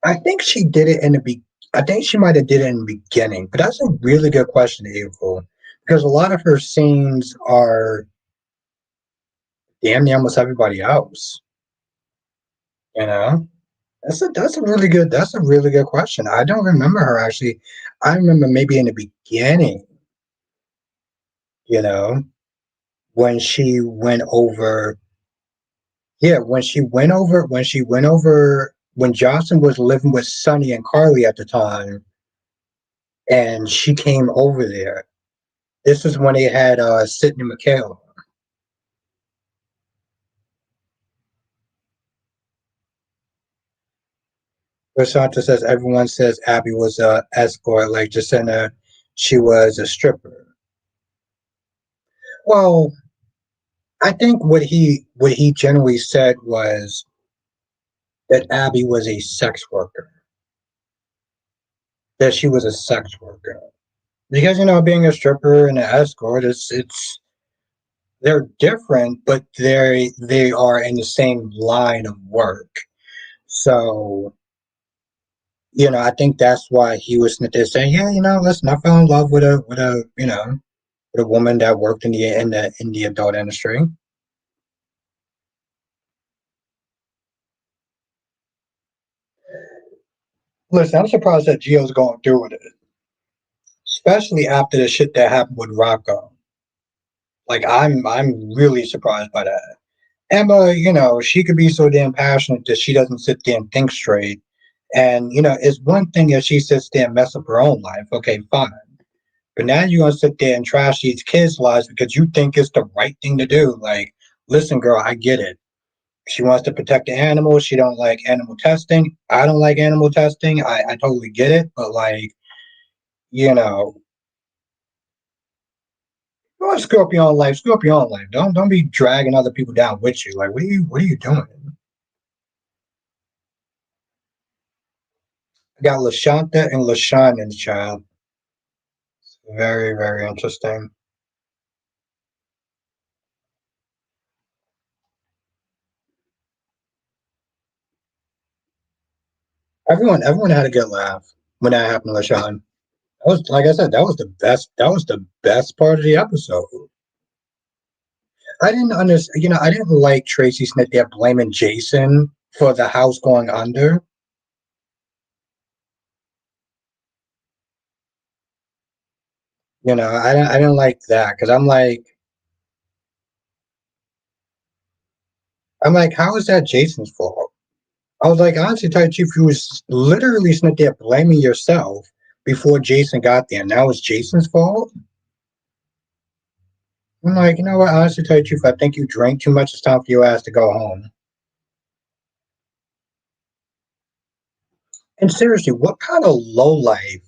[SPEAKER 1] I think she did it in the be. I think she might have did it in the beginning, but that's a really good question, April, because a lot of her scenes are damn near almost everybody else. You know, that's a really good question. I don't remember her actually. I remember maybe in the beginning. You know, when she went over. Yeah, when Johnson was living with Sonny and Carly at the time, and she came over there. This is when they had Sidney McHale. Rashanta says everyone says Abby was a escort, like Jacinta, she was a stripper. Well, I think what he generally said was that Abby was a sex worker, that she was a sex worker. Because being a stripper and an escort, it's they're different, but they are in the same line of work. So I think that's why he was there saying, yeah, listen, I fell in love with a woman that worked in the adult industry. Listen, I'm surprised that Gio's going through with it, especially after the shit that happened with Rocco. Like, I'm really surprised by that. Emma, she could be so damn passionate that she doesn't sit there and think straight. And it's one thing if she sits there and mess up her own life. Okay, fine. But now you're gonna sit there and trash these kids' lives because you think it's the right thing to do. Like, listen, girl, I get it. She wants to protect the animals. She don't like animal testing. I don't like animal testing. I totally get it. But like, you know, you want to screw up your own life, screw up your own life. Don't be dragging other people down with you. Like, what are you doing? I got Lashanta and Lashawn in the child. Very, very interesting. Everyone had a good laugh when that happened to Lashawn. That was, like I said, that was the best. That was the best part of the episode. I didn't understand. I didn't like Tracy Smith there blaming Jason for the house going under. I didn't like that because I'm like, how is that Jason's fault? I was like, honestly, tell you the truth, you was literally sitting there blaming yourself before Jason got there. Now it's Jason's fault. I'm like, you know what? Honestly, tell you the truth, I think you drank too much. It's time for your ass to go home. And seriously, what kind of low life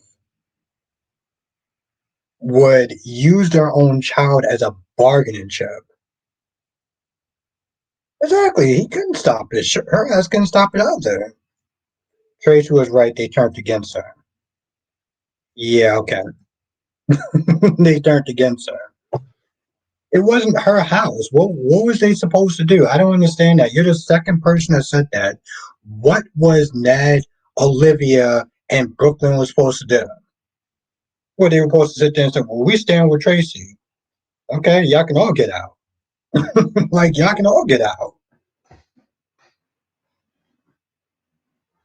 [SPEAKER 1] would use their own child as a bargaining chip? Exactly. He couldn't stop it. Her ass couldn't stop it either. Tracy was right. They turned against her. Yeah, okay. They turned against her. It wasn't her house. What was they supposed to do? I don't understand that. You're the second person that said that. What was Ned, Olivia, and Brooklyn was supposed to do? Well, they were supposed to sit there and say, "Well, we stand with Tracy." Okay, y'all can all get out. Like y'all can all get out.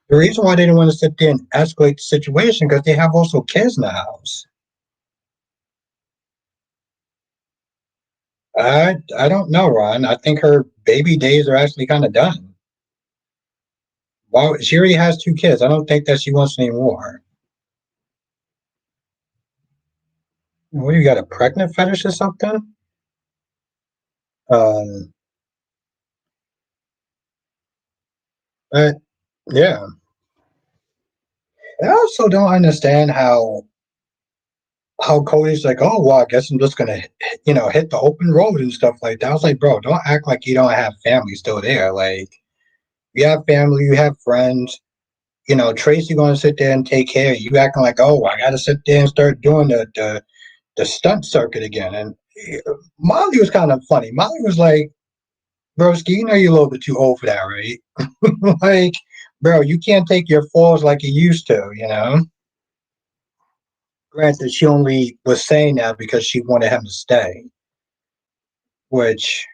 [SPEAKER 1] The reason why they didn't want to sit there and escalate the situation because they have also kids in the house. I don't know, Ron. I think her baby days are actually kind of done. Well, she already has two kids. I don't think that she wants any more. What, you got a pregnant fetish or something? Um, but yeah, I also don't understand how Cody's like, oh well, I guess I'm just gonna hit the open road and stuff like that. I was like, bro, don't act like you don't have family still there. Like you have family, you have friends. Tracy going to sit there and take care of you, acting like, oh, I got to sit there and start doing the stunt circuit again. And Molly was kind of funny. Molly was like, broski, you're a little bit too old for that, right? Like, bro, you can't take your falls like you used to. Granted, she only was saying that because she wanted him to stay, which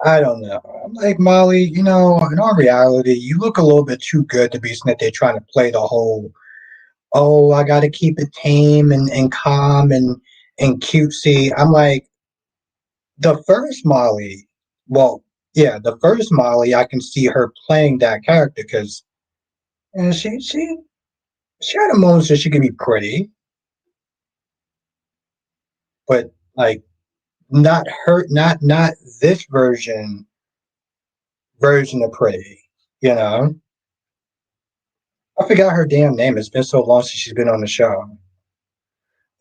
[SPEAKER 1] I don't know. I'm like, Molly, in all reality, you look a little bit too good to be sitting there trying to play the whole, oh, I got to keep it tame and calm and cutesy. I'm like, The first Molly, well, yeah, the first Molly, I can see her playing that character because she had a moments that she can be pretty, but like not her, not this version of pretty. You know, I forgot her damn name. It's been so long since she's been on the show.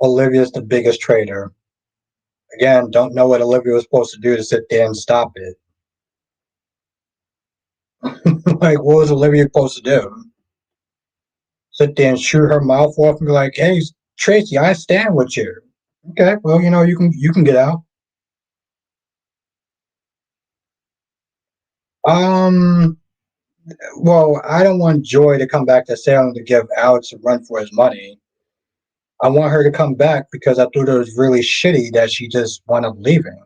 [SPEAKER 1] Olivia's the biggest traitor. Again, don't know what Olivia was supposed to do to sit there and stop it. Like, what was Olivia supposed to do? Sit there and shoot her mouth off and be like, "Hey, Tracy, I stand with you." Okay, well, you can get out. Um, well, I don't want Joy to come back to Salem to give Alex a run for his money. I want her to come back because I thought it was really shitty that she just wound up leaving.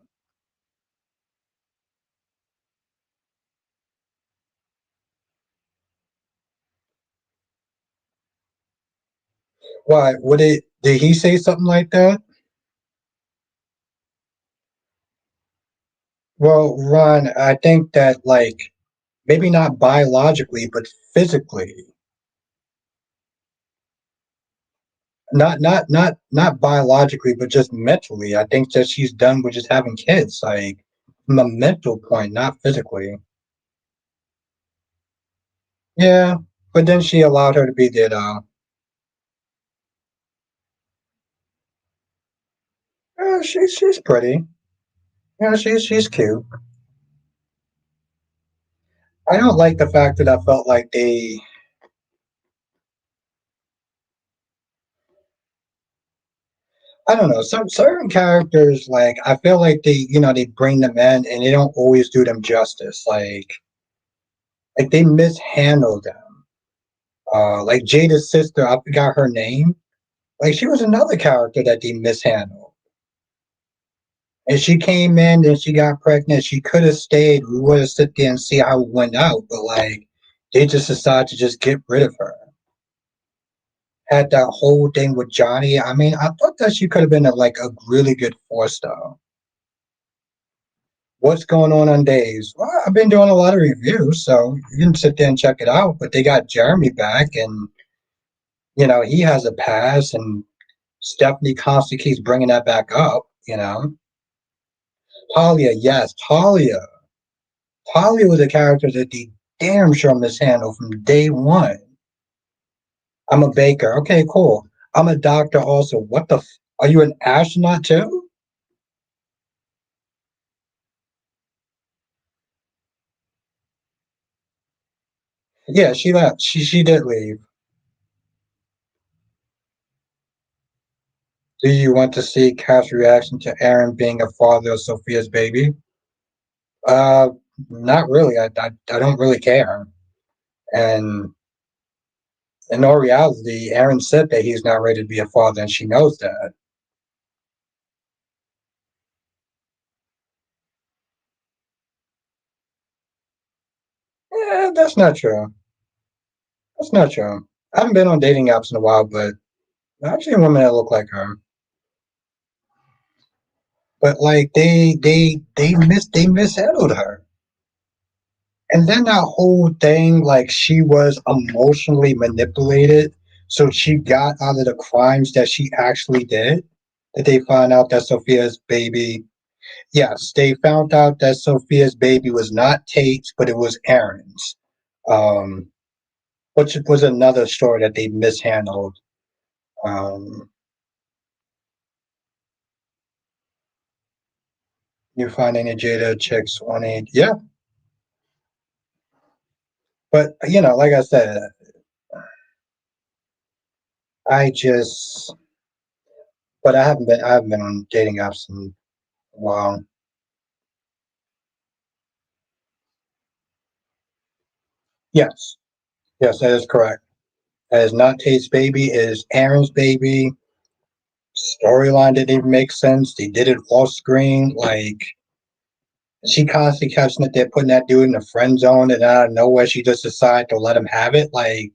[SPEAKER 1] Why? Would it? Did he say something like that? Well, Ron, I think that like maybe not biologically, but physically, not biologically, but just mentally. I think that she's done with just having kids, like from a mental point, not physically. Yeah, but then she allowed her to be there though. She's pretty. Yeah, she's cute. I don't like the fact that I felt like I don't know, some certain characters like I feel like they bring them in and they don't always do them justice. Like they mishandle them. Like Jada's sister, I forgot her name. Like she was another character that they mishandled. And she came in and she got pregnant. She could have stayed. We would have sit there and see how it went out. But like they just decided to just get rid of her. Had that whole thing with Johnny. I mean, I thought that she could have been like a really good four star. What's going on Days? Well, I've been doing a lot of reviews, so you can sit there and check it out. But they got Jeremy back, and he has a pass, and Stephanie constantly keeps bringing that back up. Talia, yes, Talia. Talia was a character that they damn sure mishandled from day one. I'm a baker. Okay, cool. I'm a doctor also. What the? Are you an astronaut too? Yeah, she left. She did leave. Do you want to see Kat's reaction to Aaron being a father of Sophia's baby? Uh, Not really. I don't really care. And in all reality, Aaron said that he's not ready to be a father, and she knows that. Yeah, that's not true. That's not true. I haven't been on dating apps in a while, but I've seen women that look like her. But like they mishandled her. And then that whole thing, like she was emotionally manipulated, so she got out of the crimes that she actually did. That they found out that Sophia's baby, yes, they found out that Sophia's baby was not Tate's, but it was Aaron's. Um, which was another story that they mishandled. Um, you find any Jada chicks on it? Yeah, but like I said, I just, but I haven't been on dating apps in a while. Yes, yes, that is correct. That is not Tate's baby. It is Aaron's baby. Storyline didn't even make sense. They did it off screen. Like she constantly kept sitting there putting that dude in the friend zone, and out of nowhere she just decided to let him have it. Like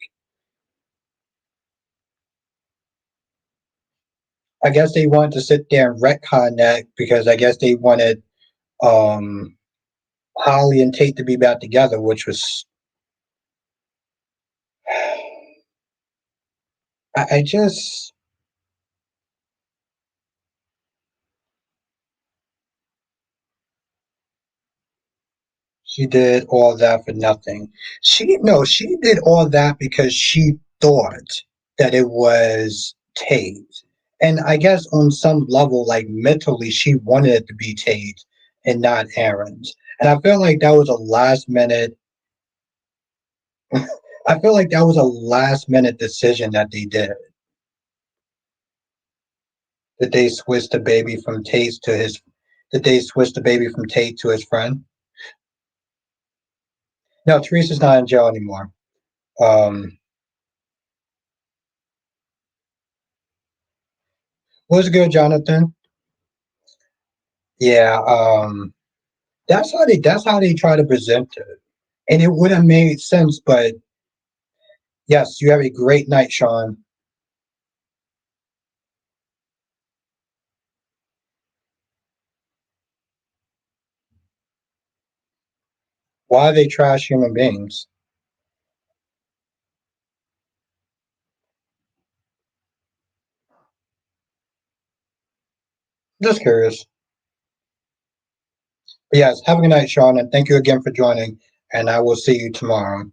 [SPEAKER 1] I guess they wanted to sit there and retcon that because I guess they wanted
[SPEAKER 2] um, Holly and Tate to be back together, which was I just she did all that for nothing. She did all that because she thought that it was Tate. And I guess on some level, like mentally, she wanted it to be Tate and not Aaron's. And I feel like that was a last minute I feel like that was a last minute decision that they did. That they switched the baby from Tate to his that they switched the baby from Tate to his friend. No, Teresa's not in jail anymore. Um was good, Jonathan. Yeah, that's how they try to present it. And it would have made sense, but yes, you have a great night, Sean. Why are they trash human beings? Just curious. But yes, have a good night, Sean, and thank you again for joining. And I will see you tomorrow.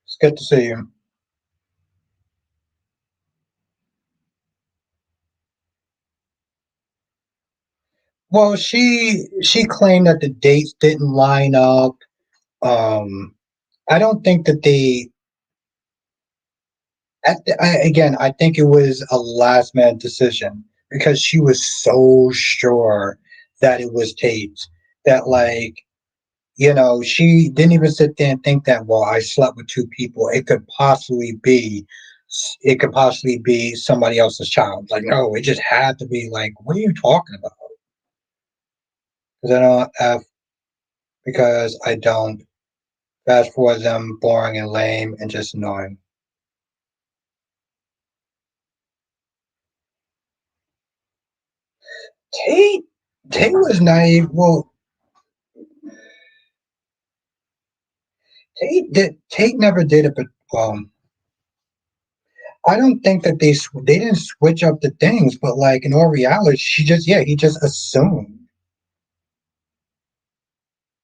[SPEAKER 2] It's good to see you. Well, she claimed that the dates didn't line up. Um, I don't think that again, I think it was a last minute decision because she was so sure that it was Tate that she didn't even sit there and think that, well, I slept with two people. It could possibly be somebody else's child. Like, no, it just had to be like, what are you talking about? Because I don't fast forward them boring and lame and just annoying. Tate Tate was naive. Well, Tate never did it, but I don't think that they didn't switch up the things, but like in all reality, he just assumed.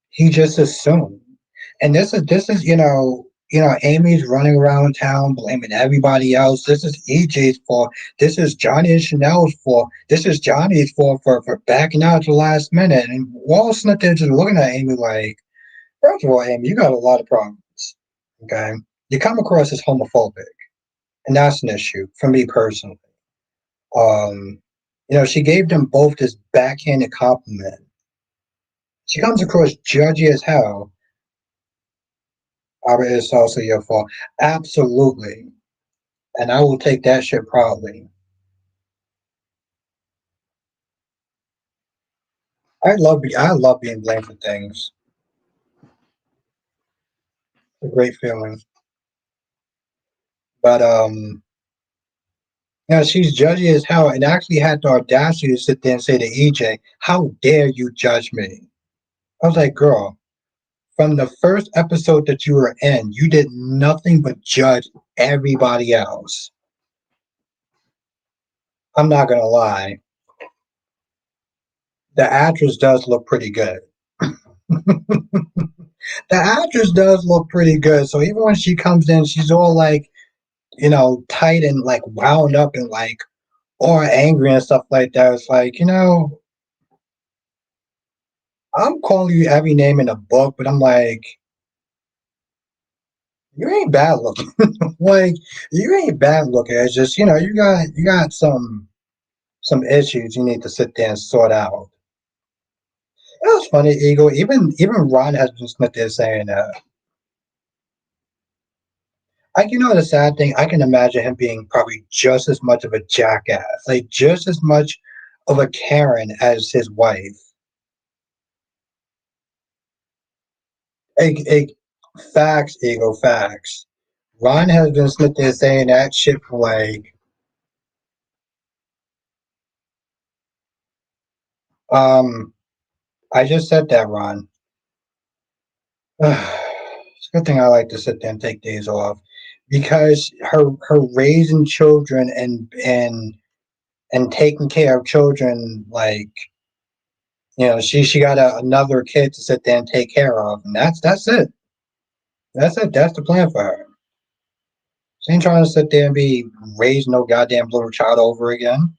[SPEAKER 2] He just assumed. And this is Amy's running around town blaming everybody else. This is EJ's fault. This is Johnny and Chanel's fault. This is Johnny's fault for backing out at the last minute. And Wall Smith is just looking at Amy like, first of all, Amy, you got a lot of problems. Okay, you come across as homophobic, and that's an issue for me personally. Um, she gave them both this backhanded compliment. She comes across judgy as hell. Albert, it's also your fault. Absolutely. And I will take that shit proudly. I love being blamed for things. It's a great feeling. But she's judgy as hell and actually had the audacity to sit there and say to EJ, "How dare you judge me?" I was like, girl, from the first episode that you were in, you did nothing but judge everybody else. I'm not gonna lie. The actress does look pretty good. The actress does look pretty good. So even when she comes in, she's all like, tight and like wound up and like or angry and stuff like that. It's like, I'm calling you every name in the book, but I'm like, you ain't bad looking. Like, you ain't bad looking. It's just, you got some issues you need to sit there and sort out. It was funny, Eagle. Even Ron has been sitting there saying, the sad thing, I can imagine him being probably just as much of a jackass, like just as much of a Karen as his wife. Egg, egg, facts, Eagle, facts. Ron has been sitting there saying that shit for um I just said that, Ron. It's a good thing I like to sit there and take days off because her raising children and taking care of children, like, she got another kid to sit there and take care of, and that's it. That's it. That's the plan for her. She ain't trying to sit there and be raised no goddamn little child over again.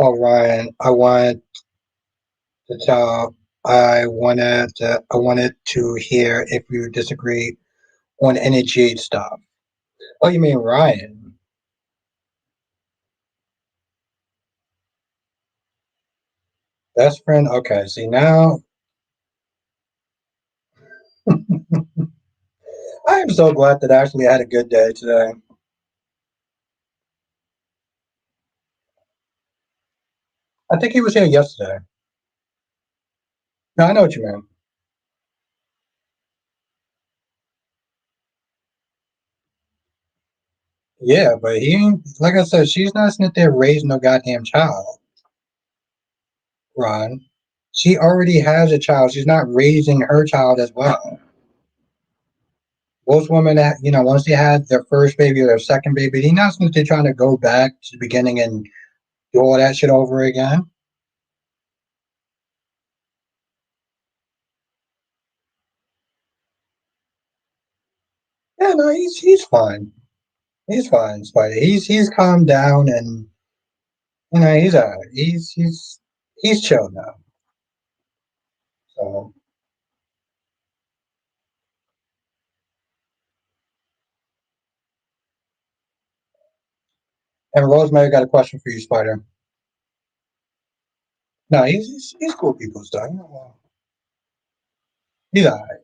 [SPEAKER 2] Oh, Ryan, to tell I wanted to hear if you disagree on energy stuff. Oh, you mean Ryan? Best friend? Okay, see now I am so glad that I actually had a good day today. I think he was here yesterday. No, I know what you mean. Yeah, but he ain't, like I said, she's not sitting there raising no goddamn child, Ron. She already has a child. She's not raising her child as well. Most women that, once they had their first baby or their second baby, they're not sitting there trying to go back to the beginning and do all that shit over again. Yeah, no, he's fine. He's fine, Spider. He's calmed down and he's alright. He's chill now. So, and Rosemary got a question for you, Spider. No, he's cool people stuff. He's alright.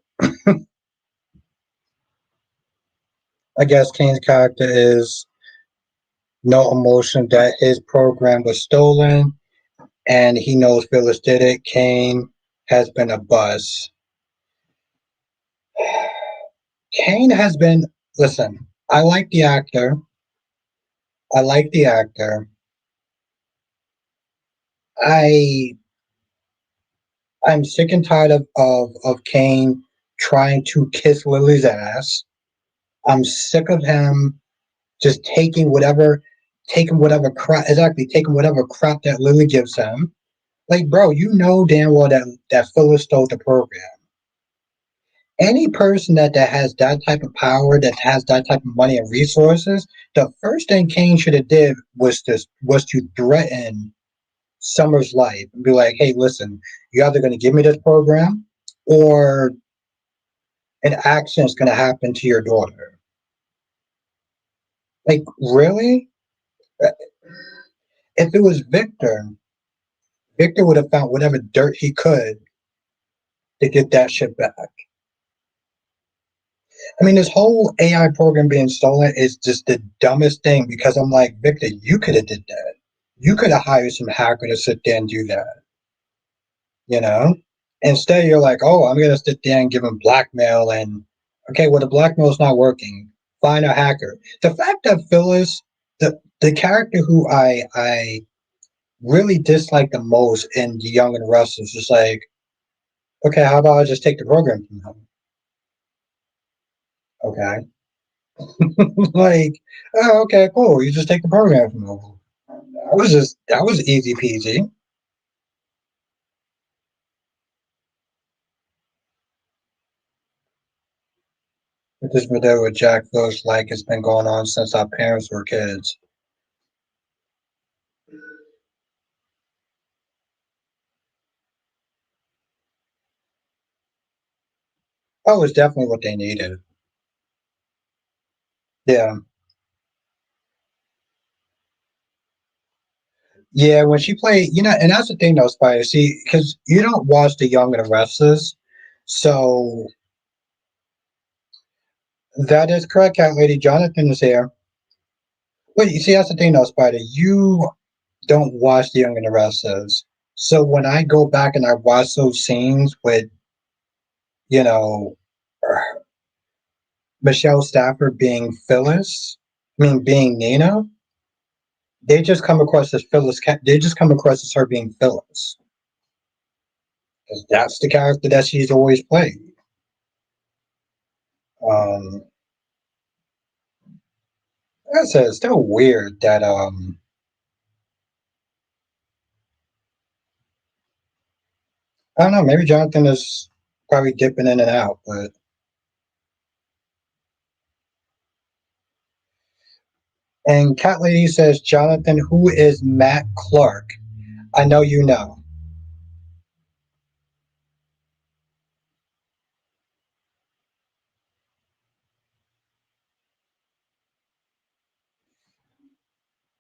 [SPEAKER 2] I guess Kane's character is no emotion that his program was stolen, and he knows Phyllis did it. Kane has been a bust. Kane has been. Listen, I like the actor. I like the actor. I I'm sick and tired of Kane trying to kiss Lily's ass. I'm sick of him just taking whatever crap, exactly, taking whatever crap that Lily gives him. Like, bro, you know damn well that Phyllis stole the program. Any person that has that type of power, that has that type of money and resources, the first thing Kane should have did was to threaten Summer's life and be like, hey, listen, you're either going to give me this program or an accident's going to happen to your daughter. Like, really? If it was Victor, Victor would have found whatever dirt he could to get that shit back. I mean, this whole AI program being stolen is just the dumbest thing because I'm like, Victor, you could have did that. You could have hired some hacker to sit there and do that, you know? Instead, you're like, oh, I'm going to sit there and give him blackmail and, okay, well, the blackmail's not working. Find a hacker. The fact that Phyllis, the character who I really dislike the most in The Young and Restless is like, okay, how about I just take the program from him? Okay. Like, oh, okay, cool. You just take the program from him. That was easy peasy. But this video with Jack feels like it's been going on since our parents were kids. Oh, it's definitely what they needed. Yeah. Yeah, when she played, and that's the thing though, Spider. See, because you don't watch The Young and the Restless, so That is correct, cat lady. Jonathan is here. Wait, you see, that's the thing though, Spider. You don't watch The Young and the Restless. So when I go back and I watch those scenes with, you know, Michelle Stafford being Phyllis, I mean being Nina, they just come across as Phyllis. They just come across as her being Phyllis, because that's the character that she's always played. Um, like I said, it's still weird that I don't know. Maybe Jonathan is probably dipping in and out, but and Cat Lady says, Jonathan, who is Matt Clark? I know you know.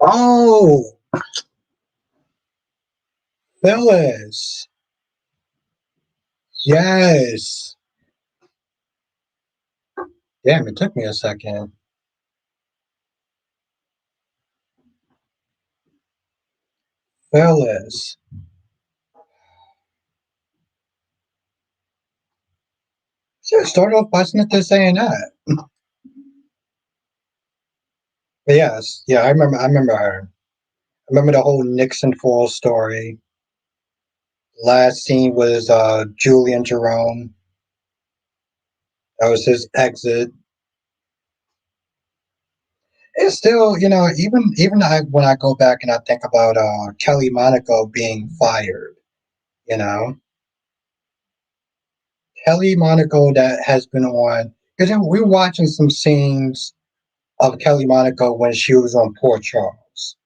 [SPEAKER 2] Oh, Phyllis. Yes. Damn, it took me a second. Phyllis. Should start off by Smith saying that. But yes, yeah, I remember her. I remember the whole Nixon Falls story. Last scene was Julian Jerome. That was his exit. It's still, even when I go back and I think about Kelly Monaco being fired, you know, Kelly Monaco that has been on because we were watching some scenes of Kelly Monaco when she was on Port Charles,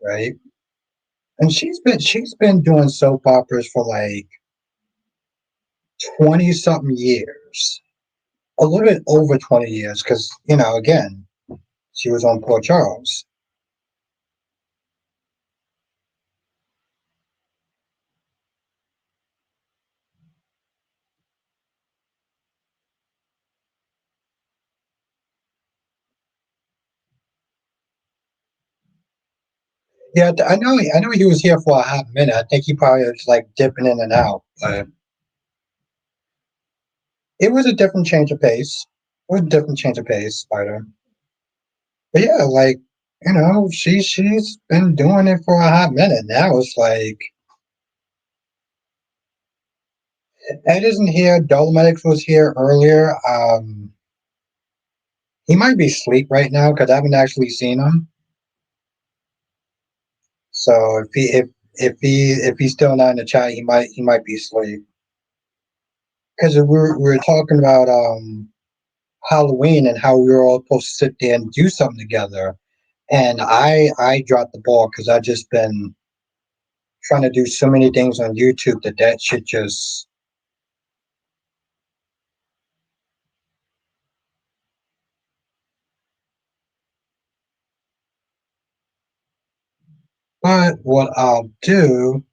[SPEAKER 2] right? And she's been doing soap operas for like 20 something years, a little bit over 20 years, because again, she was on Port Charles. Yeah, I know he was here for a hot minute. I think he probably was like dipping in and out, but it was a different change of pace. It was a different change of pace, Spider. But yeah, like she's been doing it for a hot minute now. It's like Ed isn't here. Dolometics was here earlier. He might be asleep right now because I haven't actually seen him. So if he's still not in the chat, he might be asleep. Because we were talking about Halloween and how we were all supposed to sit there and do something together, and I dropped the ball because I just been trying to do so many things on YouTube that shit just. But what I'll do.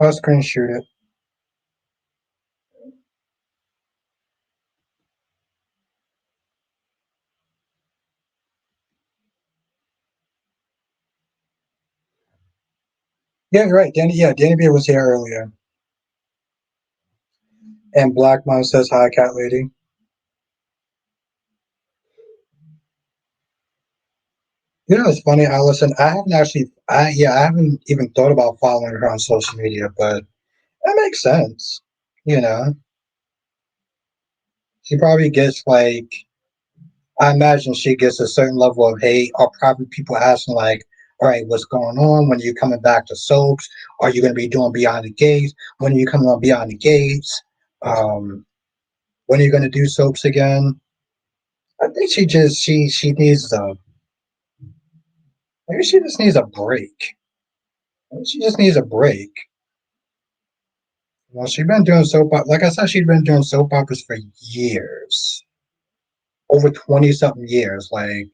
[SPEAKER 2] I'll screen shoot it. Yeah, you're right. Danny B was here earlier. And Black Mom says hi, cat lady. It's funny, Allison. I haven't even thought about following her on social media, but that makes sense. You know, she probably gets like, I imagine she gets a certain level of hate, or probably people asking like, all right, what's going on? When are you coming back to soaps? Are you going to be doing Beyond the Gates? When are you coming on Beyond the Gates? Um, when are you going to do soaps again? I think she needs maybe she just needs a break. Maybe she just needs a break. Well, she's been doing soap like I said, she's been doing soap operas for years. over 20 something years. Like,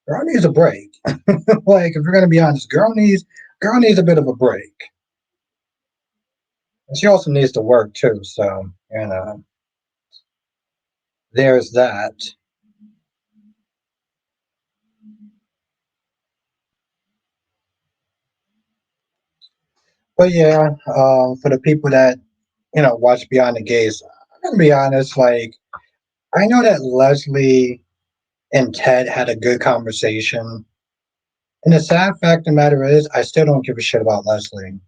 [SPEAKER 2] girl needs a break. Like, if you're gonna be honest, girl needs a bit of a break. And she also needs to work too. So there's that. But yeah, for the people that watch Beyond the Gates, I'm gonna be honest. Like, I know that Leslie and Ted had a good conversation. And the sad fact of the matter is, I still don't give a shit about Leslie.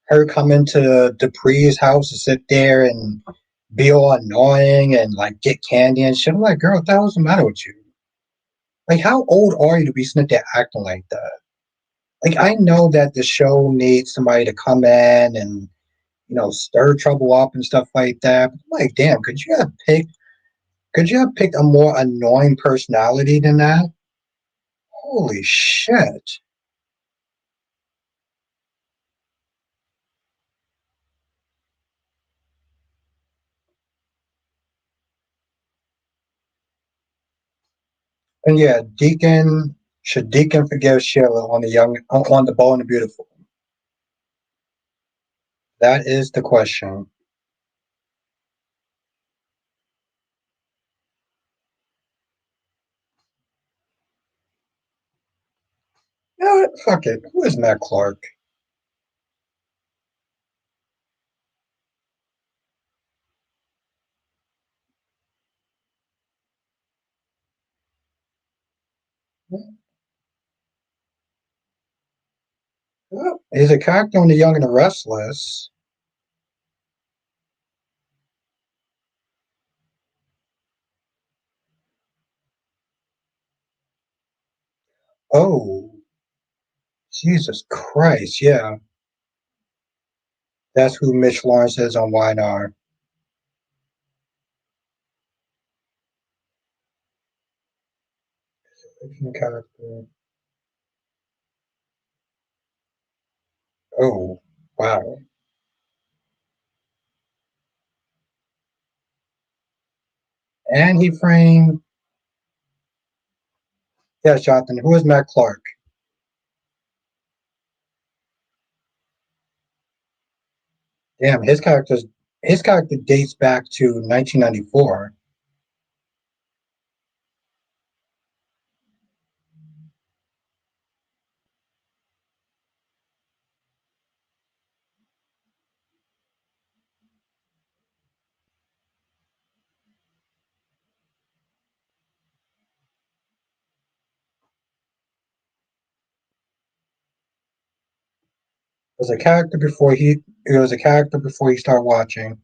[SPEAKER 2] Her coming to Dupree's house to sit there and be all annoying and like get candy and shit. I'm like, girl, what the hell's the matter with you? Like, how old are you to be sitting there acting like that? Like, I know that the show needs somebody to come in and stir trouble up and stuff like that. But I'm like, damn, could you have picked a more annoying personality than that? Holy shit. And yeah, Deacon forgive Sheila on the Bold and the Beautiful? That is the question. You know what? Fuck it. Who is Matt Clark? Oh, he's a character on The Young and the Restless. Oh, Jesus Christ. Yeah, that's who Mitch Lawrence is on YNR. Character. Oh, wow. And he framed. Yeah, Jonathan. Who is Matt Clark? Damn, his character dates back to 1994. Was a character before he was a character before he started watching.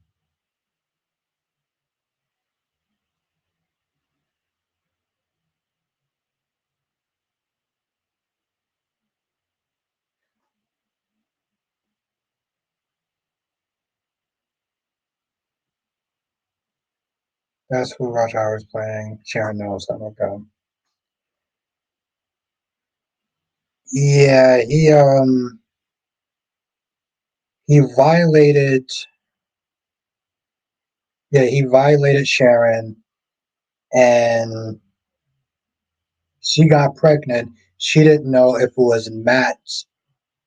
[SPEAKER 2] That's who Rush Hour is playing. Sharon knows that. Okay. Yeah, he violated he violated Sharon and she got pregnant. She didn't know if it was Matt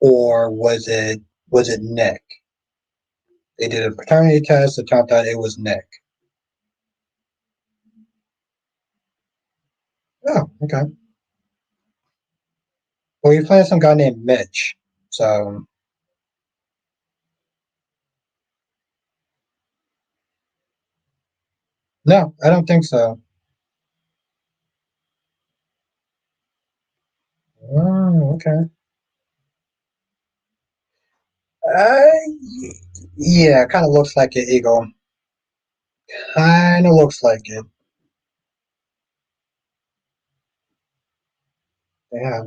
[SPEAKER 2] or was it Nick. They did a paternity test. It turned out it was Nick. Oh, okay. Well, he's playing some guy named Mitch. So no, I don't think so. Oh, okay. Yeah, kind of looks like it, Eagle. Kind of looks like it. Yeah,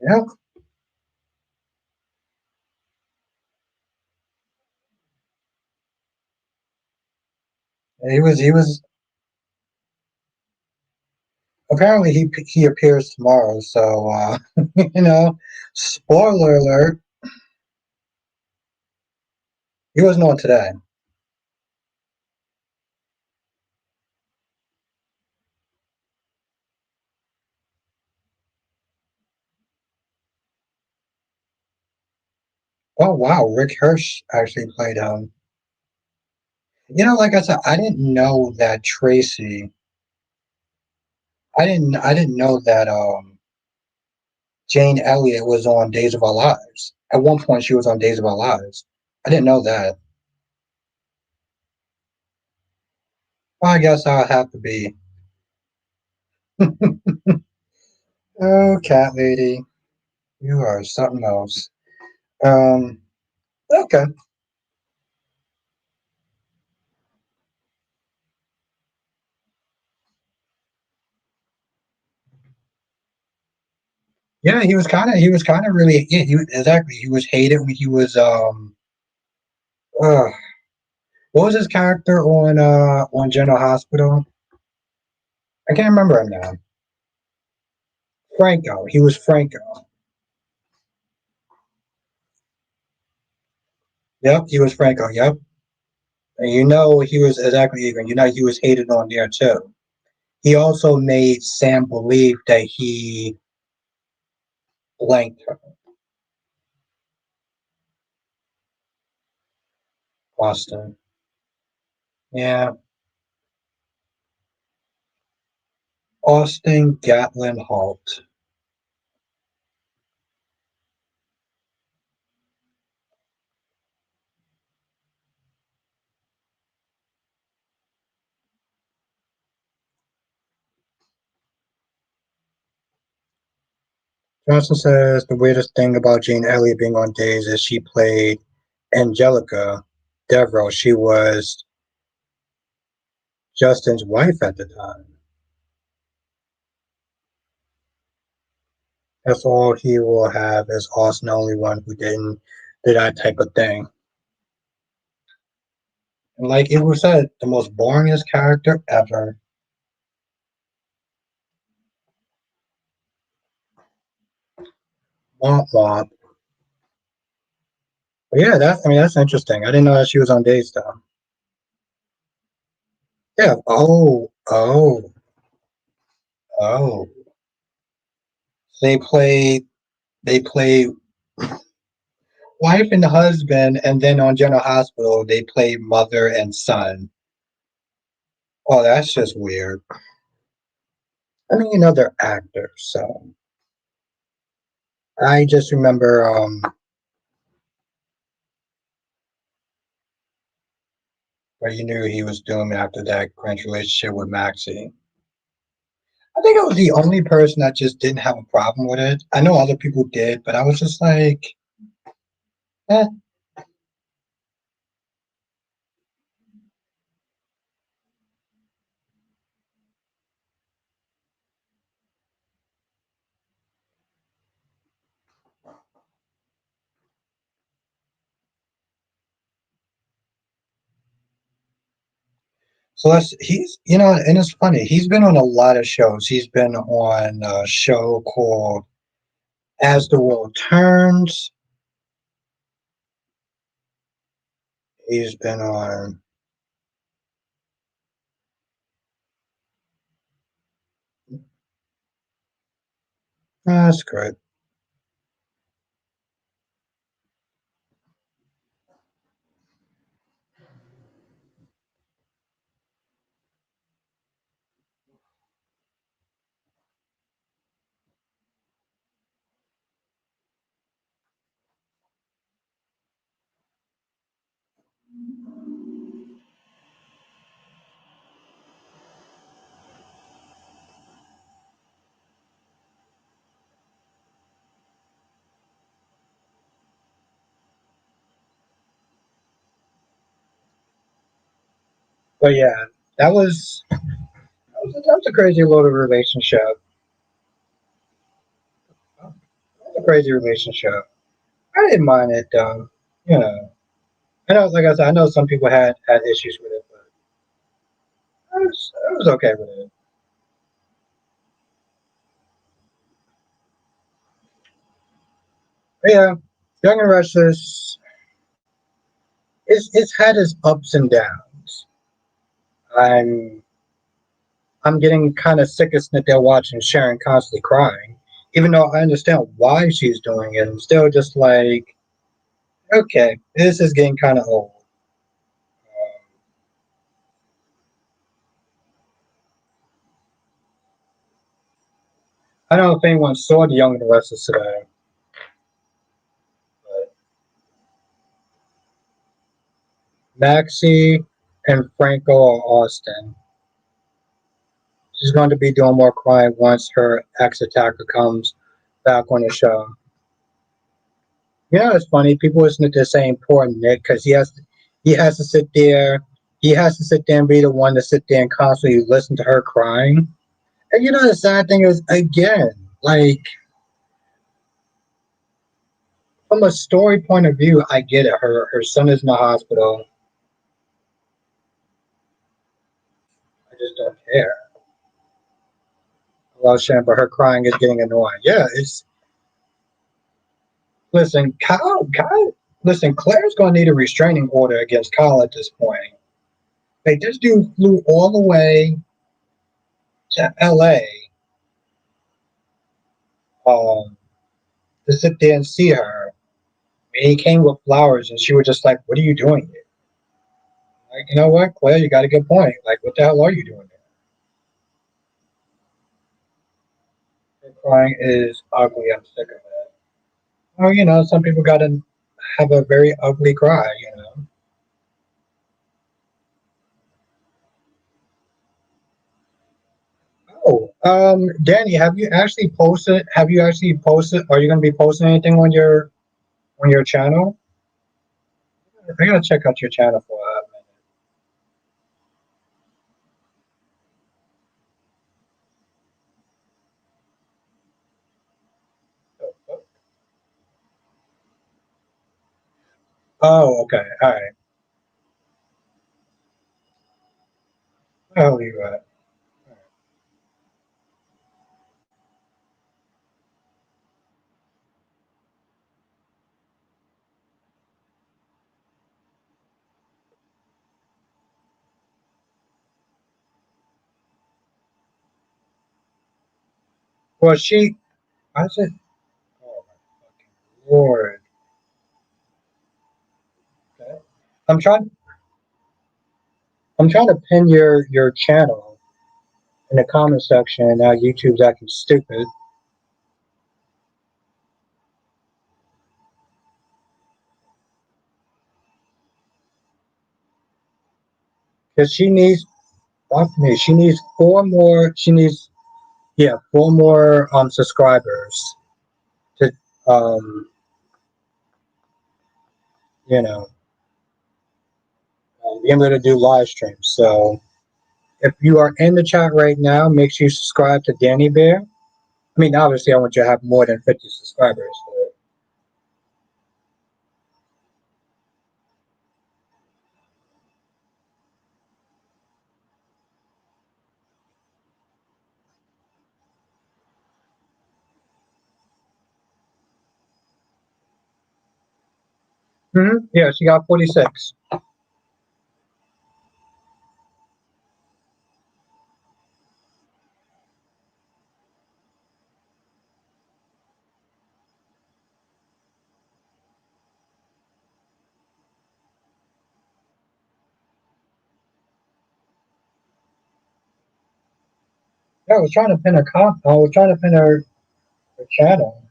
[SPEAKER 2] yeah. He was Apparently, he appears tomorrow. So, you know, spoiler alert, he wasn't on today. Oh wow, Rick Hirsch actually played him. Like I said, I didn't know that Tracy. I didn't know that Jane Elliott was on Days of Our Lives. At one point, she was on Days of Our Lives. I didn't know that. Well, I guess I'll have to be. Oh, cat lady, you are something else. Um, okay. Yeah, he was kind of really, yeah, exactly, he was hated when he was, uh, what was his character on General Hospital? I can't remember him now. Franco. He was Franco. Yep, he was Franco. Yep. And he was exactly even. He was hated on there too. He also made Sam believe that he blanked her, Austin. Yeah, Austin Gatlin Holt. Johnson says the weirdest thing about Jane Elliott being on Days is she played Angelica Devereaux. She was Justin's wife at the time. That's all he will have is Austin, the only one who didn't do that type of thing. And like it was said, the most boringest character ever. Womp womp. But yeah, that's interesting. I didn't know that she was on Days though. Yeah. Oh. They played they play wife and husband, and then on General Hospital they play mother and son. Oh, that's just weird. I mean, they're actors, so I just remember where you knew he was doomed after that cringe relationship with Maxie. I think I was the only person that just didn't have a problem with it. I know other people did, but I was just like, eh. So and it's funny. He's been on a lot of shows. He's been on a show called As the World Turns. He's been on. That's good. But yeah, that was a crazy little relationship. That was a crazy relationship. I didn't mind it though. You know, I know, like I said, I know some people had issues with it, but I was okay with it. Yeah, Young and Restless, it's had its ups and downs. I'm I'm getting kind of sick of sitting there watching Sharon constantly crying, even though I understand why she's doing it. I'm still just like, okay, this is getting kind of old. I don't know if anyone saw the Young and the Restless today, but Maxie and Franco are Austin. She's going to be doing more crying once her ex attacker comes back on the show. You know, it's funny. People listen to this saying poor Nick because he has to sit there. He has to sit there and be the one to sit there and constantly listen to her crying. And you know, the sad thing is, again, like from a story point of view, I get it. Her son is in the hospital. I just don't care. Well, Shan, but her crying is getting annoying. Yeah, it's listen, listen, Claire's gonna need a restraining order against Kyle at this point. Like this dude flew all the way to LA um to sit there and see her. And he came with flowers and she was just like, what are you doing here? Like, you know what, Claire, you got a good point. Like, what the hell are you doing there? Her crying is ugly. I'm sick of it. Oh, you know, some people gotta have a very ugly cry, you know. Oh, Danny, have you actually posted, are you gonna be posting anything on your channel? I gotta check out your channel for a minute. Oh, okay. All right. I'll leave that. Well, I said, oh my fucking lord. Okay. I'm trying, I'm trying to pin your channel in the comment section, and now YouTube's acting stupid because she needs, fuck me, she needs four more. She needs, yeah, four more subscribers to um, you know, be able to do live streams. So if you are in the chat right now, make sure you subscribe to Danny Bear. I mean, obviously, I want you to have more than 50 subscribers. Yeah, she got 46. Yeah, I was trying to pin I was trying to pin her channel.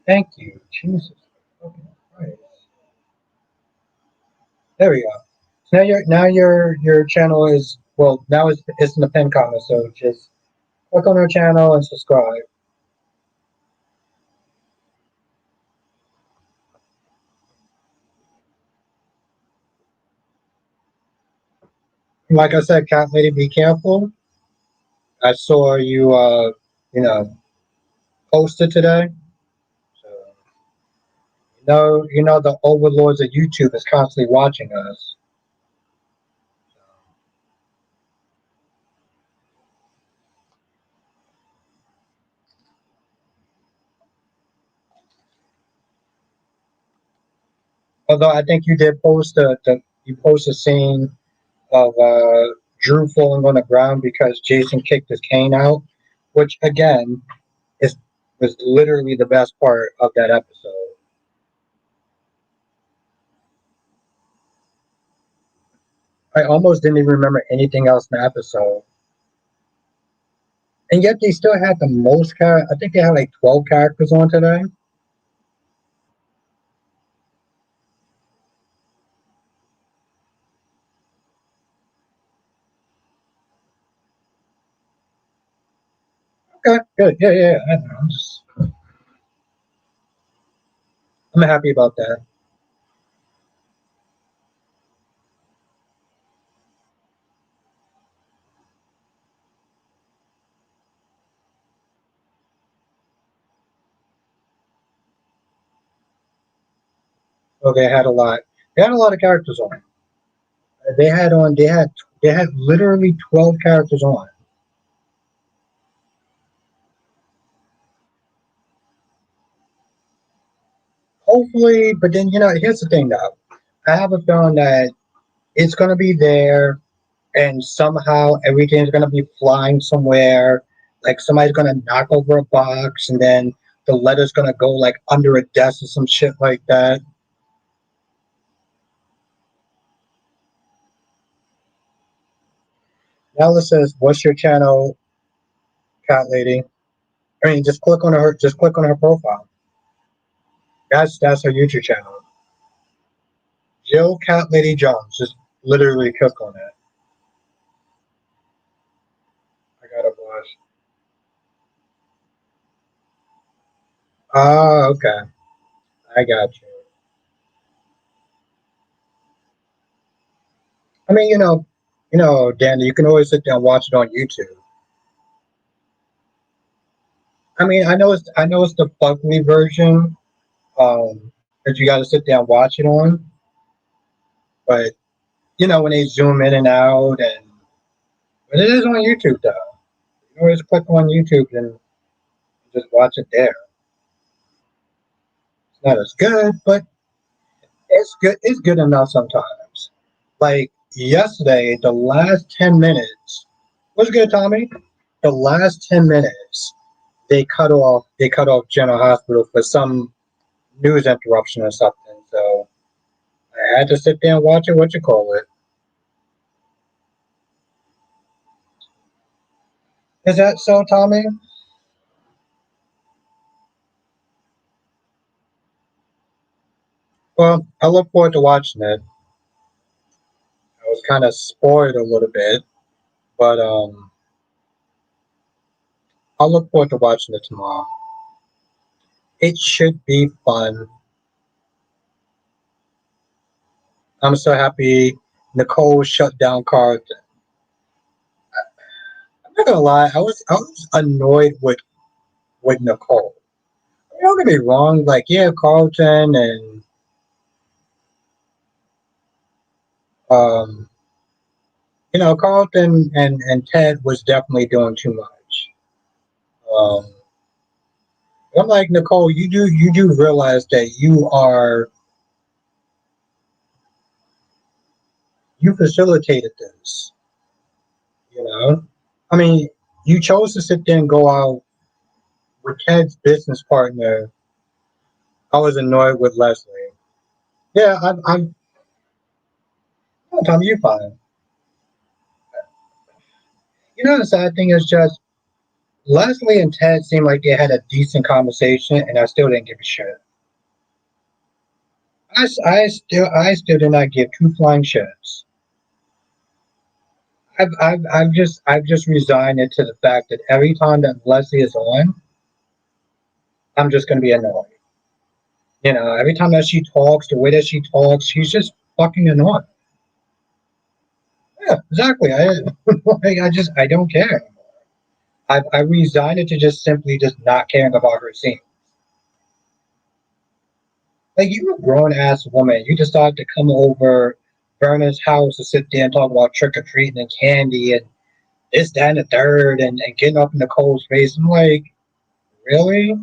[SPEAKER 2] Thank you. Jesus. Okay, Christ. There we go. So now your channel is well now it's in the pin comment, so just click on her channel and subscribe. Like I said, cat lady, be careful. I saw you you know posted today. So you know the overlords of YouTube is constantly watching us. Although I think you did post a scene of Drew falling on the ground because Jason kicked his cane out, which again is was literally the best part of that episode. I almost didn't even remember anything else in the episode, and yet they still had the most character. I think they had like 12 characters on today. Okay, good, yeah, yeah. I don't know, I'm happy about that. So they had a lot. They had a lot of characters on. They had on. They had literally 12 characters on. Hopefully, but then here's the thing though. I have a feeling that it's gonna be there, and somehow everything's gonna be flying somewhere. Like somebody's gonna knock over a box, and then the letter's gonna go like under a desk or some shit like that. Now it says, "What's your channel, cat lady?" I mean, just click on her. Just click on her profile. That's her YouTube channel. Jill Cat Lady Jones. Just literally click on it. I gotta watch. Ah, okay. I got you. I mean, Danny, you can always sit there and watch it on YouTube. I mean, I know it's the fugly version that you got to sit there and watch it on, but when they zoom in and out, but it is on YouTube though. You can always click on YouTube and just watch it there. It's not as good, but it's good. It's good enough sometimes. Like yesterday, the last 10 minutes was good, Tommy. The last 10 minutes, they cut off General Hospital for some news interruption or something. So I had to sit there and watch it. What you call it? Is that so, Tommy? Well, I look forward to watching it. I was kind of spoiled a little bit, but I'll look forward to watching it tomorrow. It should be fun. I'm so happy Nicole shut down Carlton. I'm not gonna lie, I was annoyed with Nicole. Don't get me wrong, like yeah, Carlton and um, Carlton and Ted was definitely doing too much. Um, I'm like Nicole, you do realize that you facilitated this, you know? I mean, you chose to sit there and go out with Ted's business partner. I was annoyed with Leslie. Yeah, I'm Tom, you're fine. The sad thing is just Leslie and Ted seemed like they had a decent conversation, and I still didn't give a shit. I still did not give two flying shits. I've just resigned it to the fact that every time that Leslie is on, I'm just gonna be annoyed. Every time that she talks, the way that she talks, she's just fucking annoying. Yeah, exactly. I don't care. I resigned it to just simply just not caring about her scene. Like you're a grown ass woman. You decide to come over Verna's house to sit there and talk about trick or treating and candy and this, that, and the third and getting up in Nicole's face. I'm like, really?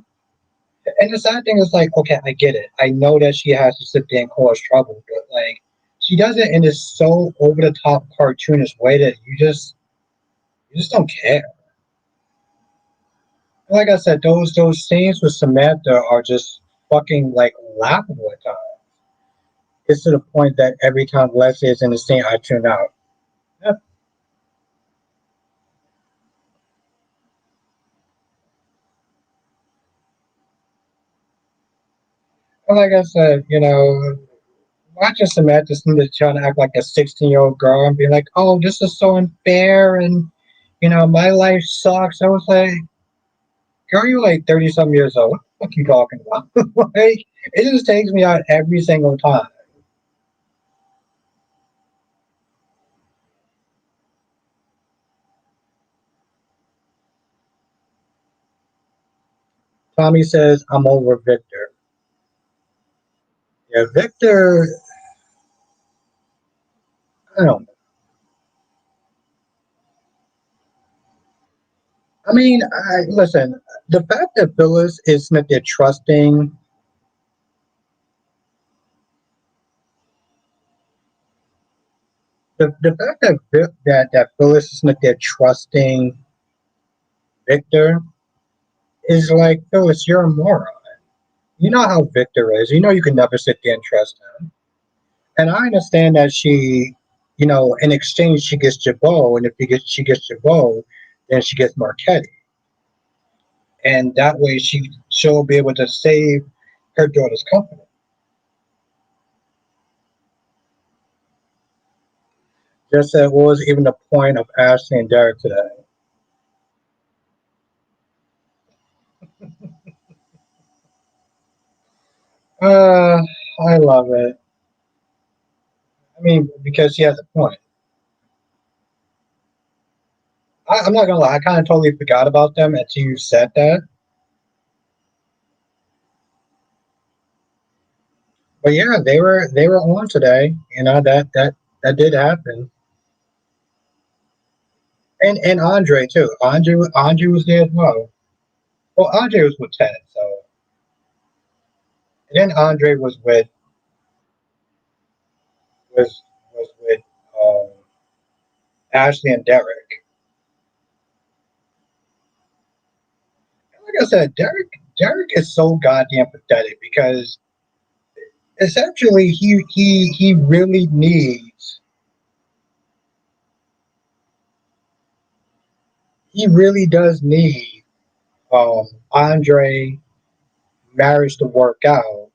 [SPEAKER 2] And the sad thing is, like, okay, I get it. I know that she has to sit there and cause trouble, but like, she does it in this so over the top cartoonish way that you just don't care. Like I said, those scenes with Samantha are just fucking like laughable at times. It's to the point that every time Leslie is in the scene, I tune out. Yeah. And like I said, watching Samantha seem to trying to act like a 16-year-old girl and be like, "Oh, this is so unfair," and my life sucks. I was like, "Girl, you're like 30 some years old. What the fuck you talking about?" Like, it just takes me out every single time. Tommy says, "I'm over Victor." Yeah, Victor. I don't. I mean, listen. The fact that Phyllis is not there trusting the fact that that Phyllis is not there trusting Victor is like, Phyllis, you're a moron. You know how Victor is. You know you can never sit there and trust him. And I understand that in exchange she gets Jabot, and if she gets Jabot, then she gets Marquetti, and that way she'll be able to save her daughter's company. Just that what was even the point of Ashley and Derek today? Uh, I love it. I mean, because she has a point. I'm not gonna lie, I kind of totally forgot about them until you said that. But yeah, they were on today. That did happen. And Andre too. Andre was there as well. Well, Andre was with Ted, so and then Andre was with um, Ashley and Derek. And like I said, Derek is so goddamn pathetic because essentially he really needs he really does need Andre marriage to work out.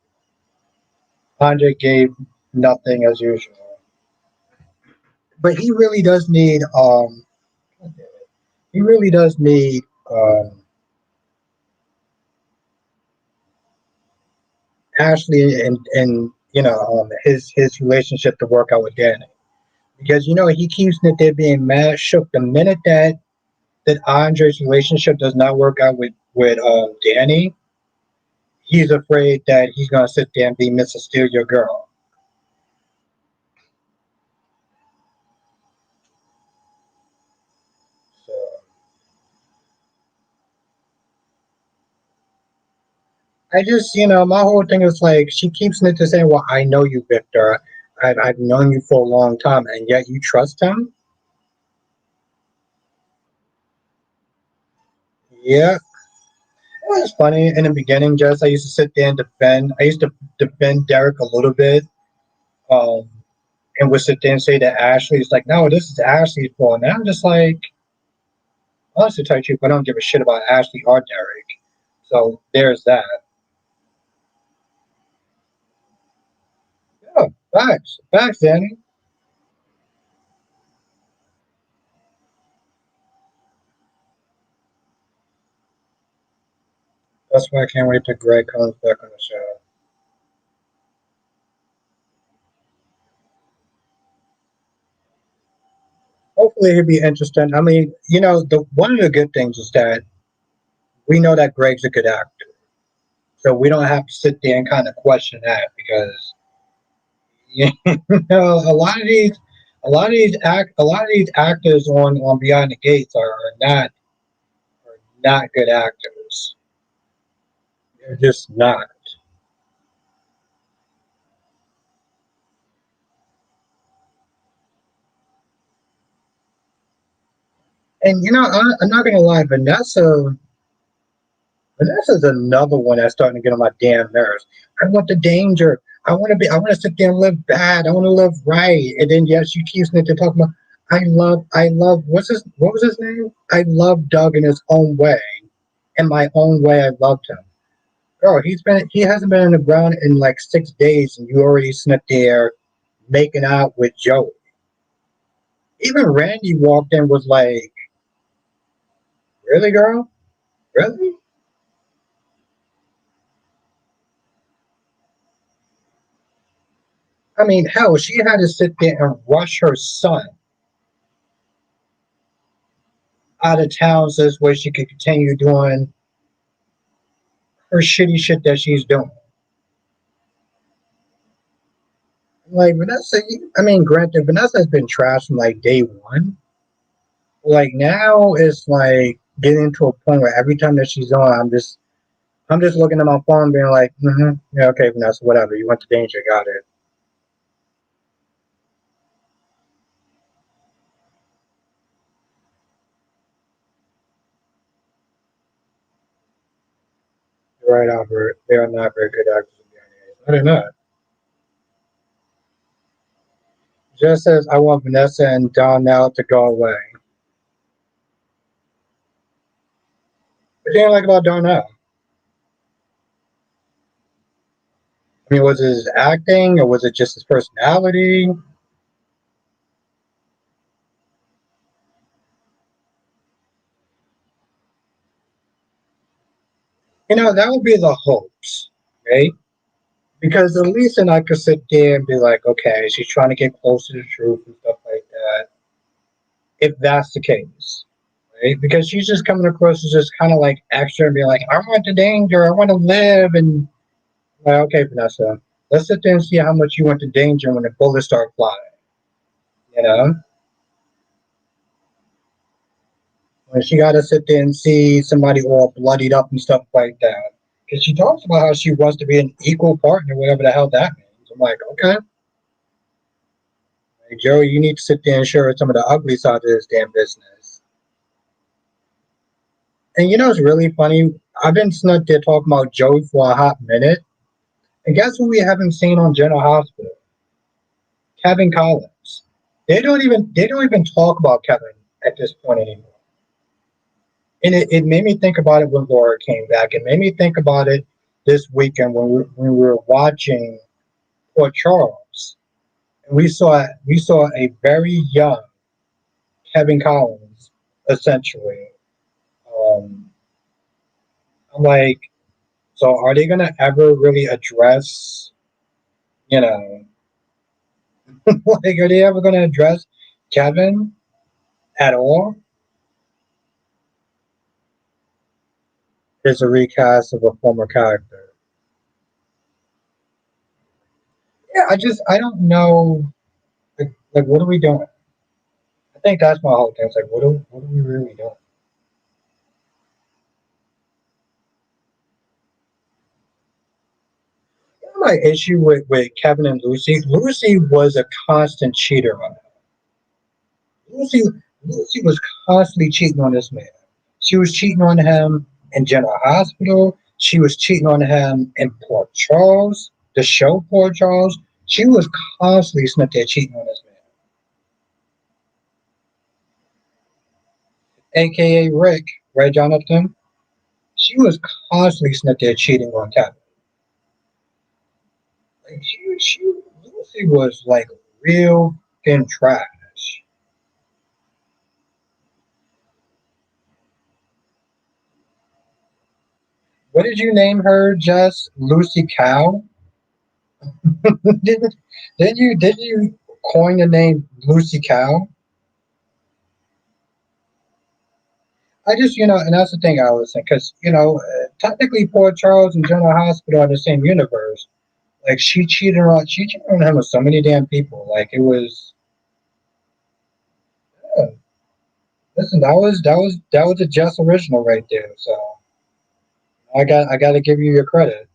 [SPEAKER 2] Andre gave nothing as usual, but he really does need um, Ashley and his relationship to work out with Danny because he keeps that they're being mad shook the minute that Andre's relationship does not work out with Danny. He's afraid that he's gonna sit there and be Mr. Steal Your Girl. So I just my whole thing is like she keeps it to saying, "Well, I know you, Victor. I've known you for a long time, and yet you trust him." Yeah, it was funny in the beginning. Just I used to sit there and defend. I used to defend Derek a little bit, um, and would sit there and say that Ashley's like, "No, this is Ashley's fault." And I'm just like, honestly, tell you the truth, I don't give a shit about Ashley or Derek. So there's that. Yeah, facts, Danny. That's why I can't wait till Greg comes back on the show. Hopefully, he'll be interesting. I mean, the one of the good things is that we know that Greg's a good actor, so we don't have to sit there and kind of question that because you a lot of these actors on Beyond the Gates are not good actors. They're just not. And I'm not gonna lie, Vanessa's another one that's starting to get on my damn nerves. I want the danger. I want to sit there and live bad. I want to live right. And then yes, she keeps talking about. I love. What was his name? I love Doug in his own way. In my own way, I loved him. Girl, he hasn't been on the ground in like 6 days, and you already sniffed there making out with Joey. Even Randy walked in was like, really, girl? Really? I mean, hell, she had to sit there and rush her son out of town so this way she could continue doing her shitty shit that she's doing. Like Vanessa, I mean, granted, Vanessa has been trashed from like day one. Like now, it's like getting to a point where every time that she's on, I'm just looking at my phone, being like, yeah, okay, Vanessa, whatever. You went to danger, got it. Right, Albert. They are not very good actors. I don't know. Just says I want Vanessa and Donnell to go away. What do you like about Donnell? I mean, was it his acting or was it just his personality? That would be the hopes, right? Because at least then I could sit there and be like, okay, she's trying to get close to the truth and stuff like that. If that's the case, right? Because she's just coming across as just kind of like extra and being like, I want the danger, I want to live. And, like, okay, Vanessa, let's sit there and see how much you want the danger when the bullets start flying, you know? When she got to sit there and see somebody all bloodied up and stuff like that. Because she talks about how she wants to be an equal partner, whatever the hell that means. I'm like, okay, like, Joey, you need to sit there and show her some of the ugly side of this damn business. And it's really funny. I've been snuck there talking about Joey for a hot minute. And guess who we haven't seen on General Hospital? Kevin Collins. They don't even talk about Kevin at this point anymore. And it made me think about it when Laura came back. It made me think about it this weekend when we were watching Port Charles. And we saw a very young Kevin Collins, essentially. Um, I'm like, so are they gonna ever really address, you know, like are they ever gonna address Kevin at all? It's a recast of a former character. Yeah, I don't know. Like what are we doing? I think that's my whole thing. It's like, what are we really doing? My issue with Kevin and Lucy, Lucy was a constant cheater on him. Lucy, Lucy was constantly cheating on this man. She was cheating on him in General Hospital. She was cheating on him in Port Charles, the show Port Charles. She was constantly sitting there cheating on this man, aka Rick, right, Jonathan? She was constantly sitting there cheating on Kevin. Like Lucy was like real thin trash. What did you name her, Jess? Lucy Cow? didn't did you coin the name Lucy Cow? I just and that's the thing I was saying because technically Port Charles and General Hospital are the same universe. Like she cheated on him with so many damn people. Like it was. Listen, that was a Jess original right there. So I got to give you your credit.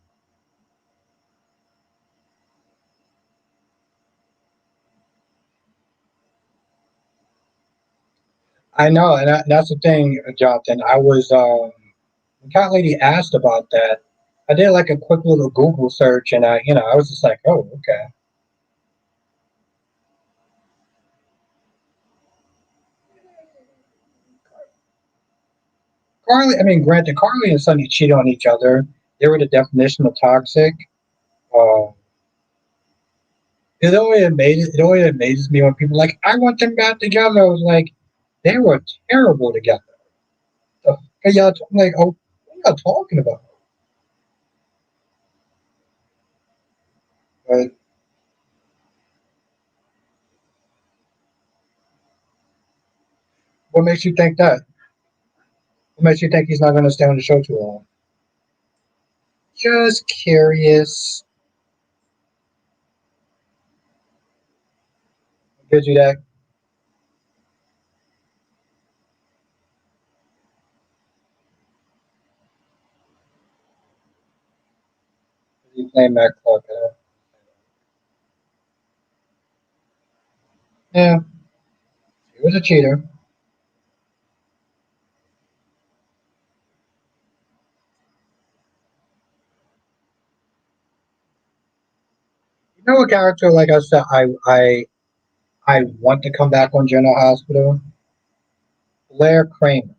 [SPEAKER 2] I know, and that's the thing, Jonathan. I was the cat lady asked about that. I did like a quick little Google search, and I was just like, oh, okay. Carly, I mean, granted, Carly and Sonny cheated on each other. They were the definition of toxic. Uh, it always amazes me when people are like, I want them back together. I was like, they were terrible together. The fuck are y'all I'm like, oh, what are y'all talking about? But what makes you think that? What makes you think he's not going to stay on the show too long? Just curious. Gives you that. He's playing Mac Clark. Yeah, he was a cheater. You know what character? Like I said, I want to come back on General Hospital. Blair Kramer.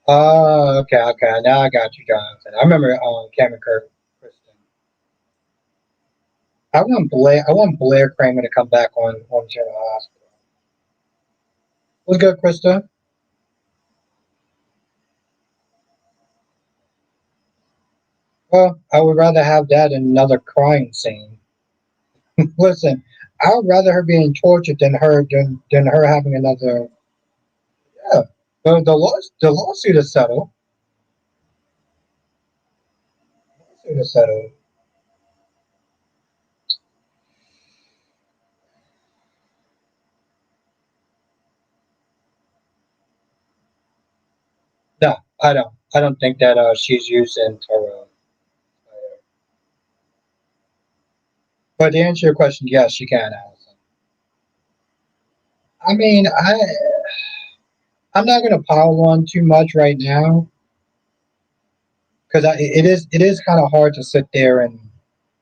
[SPEAKER 2] Oh, okay, okay. Now I got you, Jonathan. I remember Cameron Kirk. Kristen. I want Blair Kramer to come back on General Hospital. What's good, Krista? Well, I would rather have that than another crying scene. Listen, I would rather her being tortured than her having another. Yeah, the lawsuit is settled. Lawsuit is settled. No, I don't. I don't think that she's using Tyrell. But to answer your question, yes, she can, Allison. I mean, I'm not gonna pile on too much right now because it is kind of hard to sit there and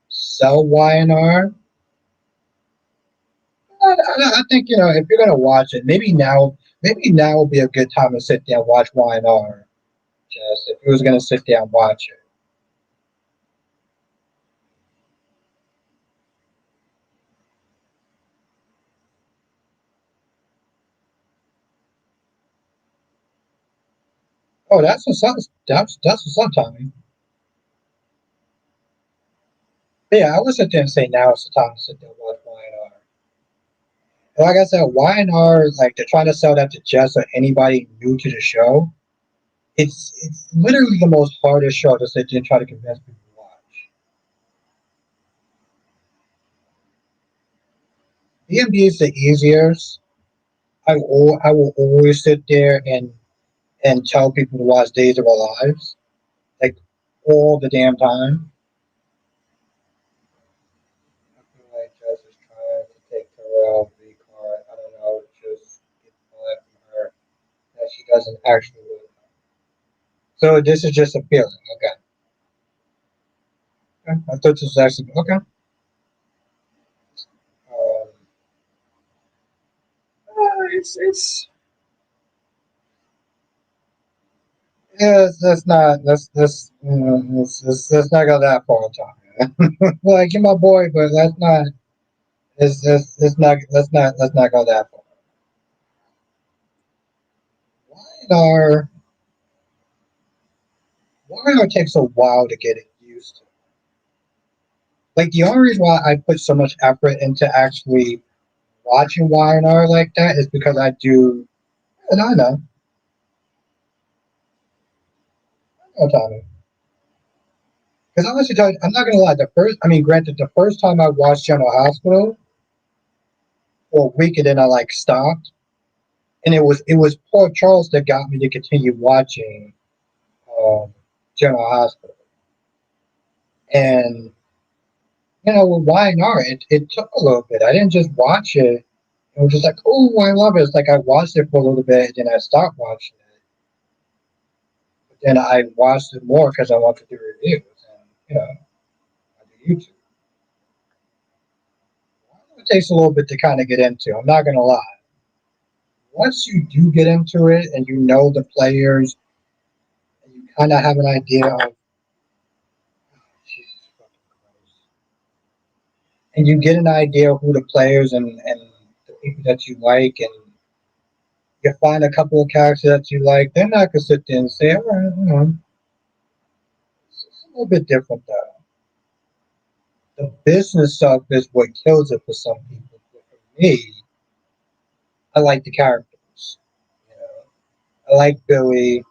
[SPEAKER 2] sell YNR. I think if you're gonna watch it, maybe now will be a good time to sit there and watch YNR. Just if you was gonna sit there and watch it. Oh, that's what's up, Tommy. But yeah, I would sit there and say now is the time to sit there and watch YNR. And like I said, YNR, like they're trying to sell that to Jess or anybody new to the show. It's literally the most hardest show to sit there and try to convince people to watch. DMD is the easiest. I will always sit there and tell people to watch Days of Our Lives, like all the damn time. I feel like Jess is trying to take Terrell V card. I don't know, just get the vibe from her that she doesn't actually really know. So this is just a feeling. Okay. Okay. I thought this was actually okay. Um, it's yeah. Let's not go that far, Tommy. Like you're my boy, but let's not. Let's not go that far. Why why takes a while to get it used to? Like the only reason why I put so much effort into actually watching Y&R like that is because I do, and I know, Tommy. Because honestly, tell you, I'm not gonna lie. I mean, granted, the first time I watched General Hospital for a week and then I like stopped. And it was poor Charles that got me to continue watching um, General Hospital. And with Y&R, it took a little bit. I didn't just watch it. It was just like, oh, I love it. It's like I watched it for a little bit, and then I stopped watching it. But then I watched it more because I wanted to do reviews, and I do YouTube. It takes a little bit to kind of get into. I'm not gonna lie. Once you do get into it, and you know the players, and you kind of have an idea of, Jesus fucking Christ, and you get an idea of who the players and the people that you like, and you find a couple of characters that you like, then I could sit there and say, all right, it's a little bit different though. The business stuff is what kills it for some people. But for me, I like the characters. You know, I like Billy.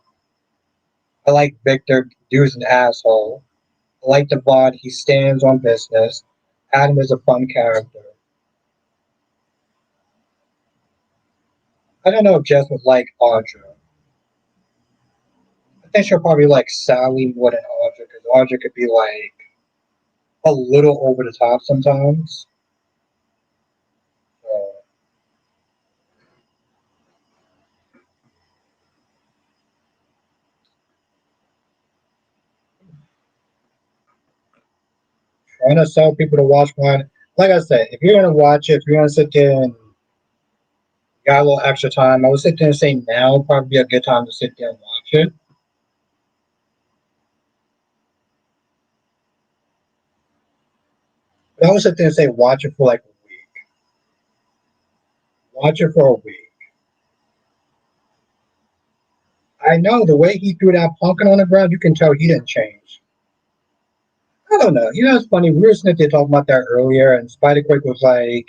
[SPEAKER 2] I like Victor. Dude's an asshole. I like the Vaughn. He stands on business. Adam is a fun character. I don't know if Jess would like Audra. I think she'll probably like Sally more than Audra because Audra could be like a little over the top sometimes. So, trying to sell people to watch one. Like I said, if you're gonna watch it, if you're gonna sit there and got a little extra time, I would sit there and say now would probably be a good time to sit there and watch it. But I would sit there and say watch it for like a week. Watch it for a week. I know the way he threw that pumpkin on the ground, you can tell he didn't change. I don't know. It's funny. We were sitting there talking about that earlier, and Spider Quick was like,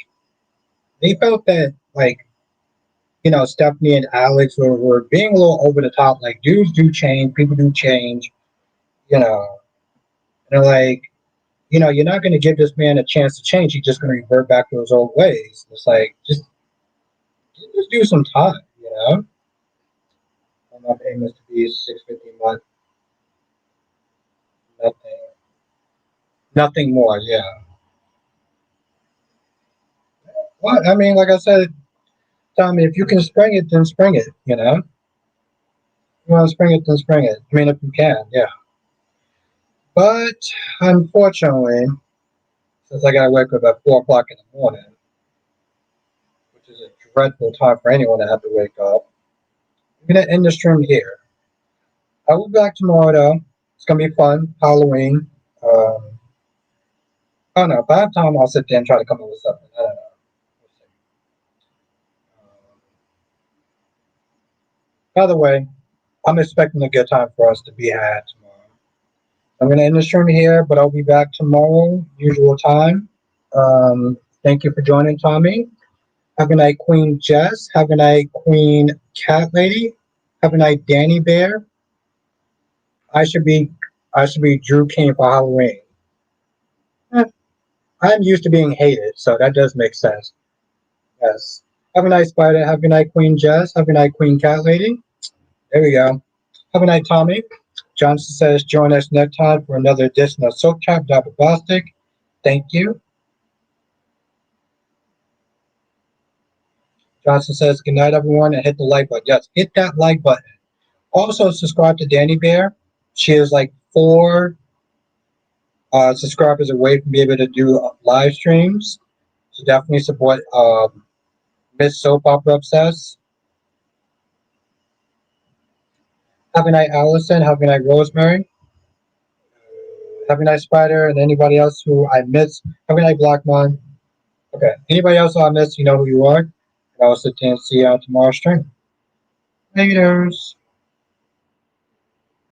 [SPEAKER 2] they felt that like Stephanie and Alex were being a little over the top. Like dudes do change, people do change. You know, and they're like, you're not going to give this man a chance to change. He's just going to revert back to his old ways. It's like just do some time. I'm not paying Mr. B 650 a month. Nothing, nothing more. Yeah. What I mean, like I said, Tommy, if you can spring it, then spring it. You want to spring it, then spring it. I mean, if you can, yeah. But unfortunately, since I got to wake up at 4 o'clock in the morning, which is a dreadful time for anyone to have to wake up, I'm gonna end the stream here. I will be back tomorrow though. It's gonna be fun. Halloween. I don't know. By that time, I'll sit there and try to come up with something. I don't know. We'll see. By the way, I'm expecting a good time for us to be had tomorrow. I'm going to end the stream here, but I'll be back tomorrow, usual time. Thank you for joining, Tommy. Have a night, Queen Jess. Have a night, Queen Cat Lady. Have a night, Danny Bear. I should be Drew King for Halloween. Eh, I'm used to being hated, so that does make sense. Yes. Have a night, Spider. Have a night, Queen Jess. Have a night, Queen Cat Lady. There we go. Have a night, Tommy. Johnson says, join us next time for another edition of Soap Trap Double Bostic. Thank you. Johnson says, good night, everyone, and hit the like button. Yes, hit that like button. Also, subscribe to Danny Bear. She is like 4 subscribers away from being able to do live streams. So definitely support Miss Soap Opera Obsessed. Have a night, Allison. Have a night, Rosemary. Have a night, Spider, and anybody else who I missed. Have a night, Blackmon. Okay. Anybody else who I missed, you know who you are. And I'll sit there and see you on tomorrow's stream. Laters.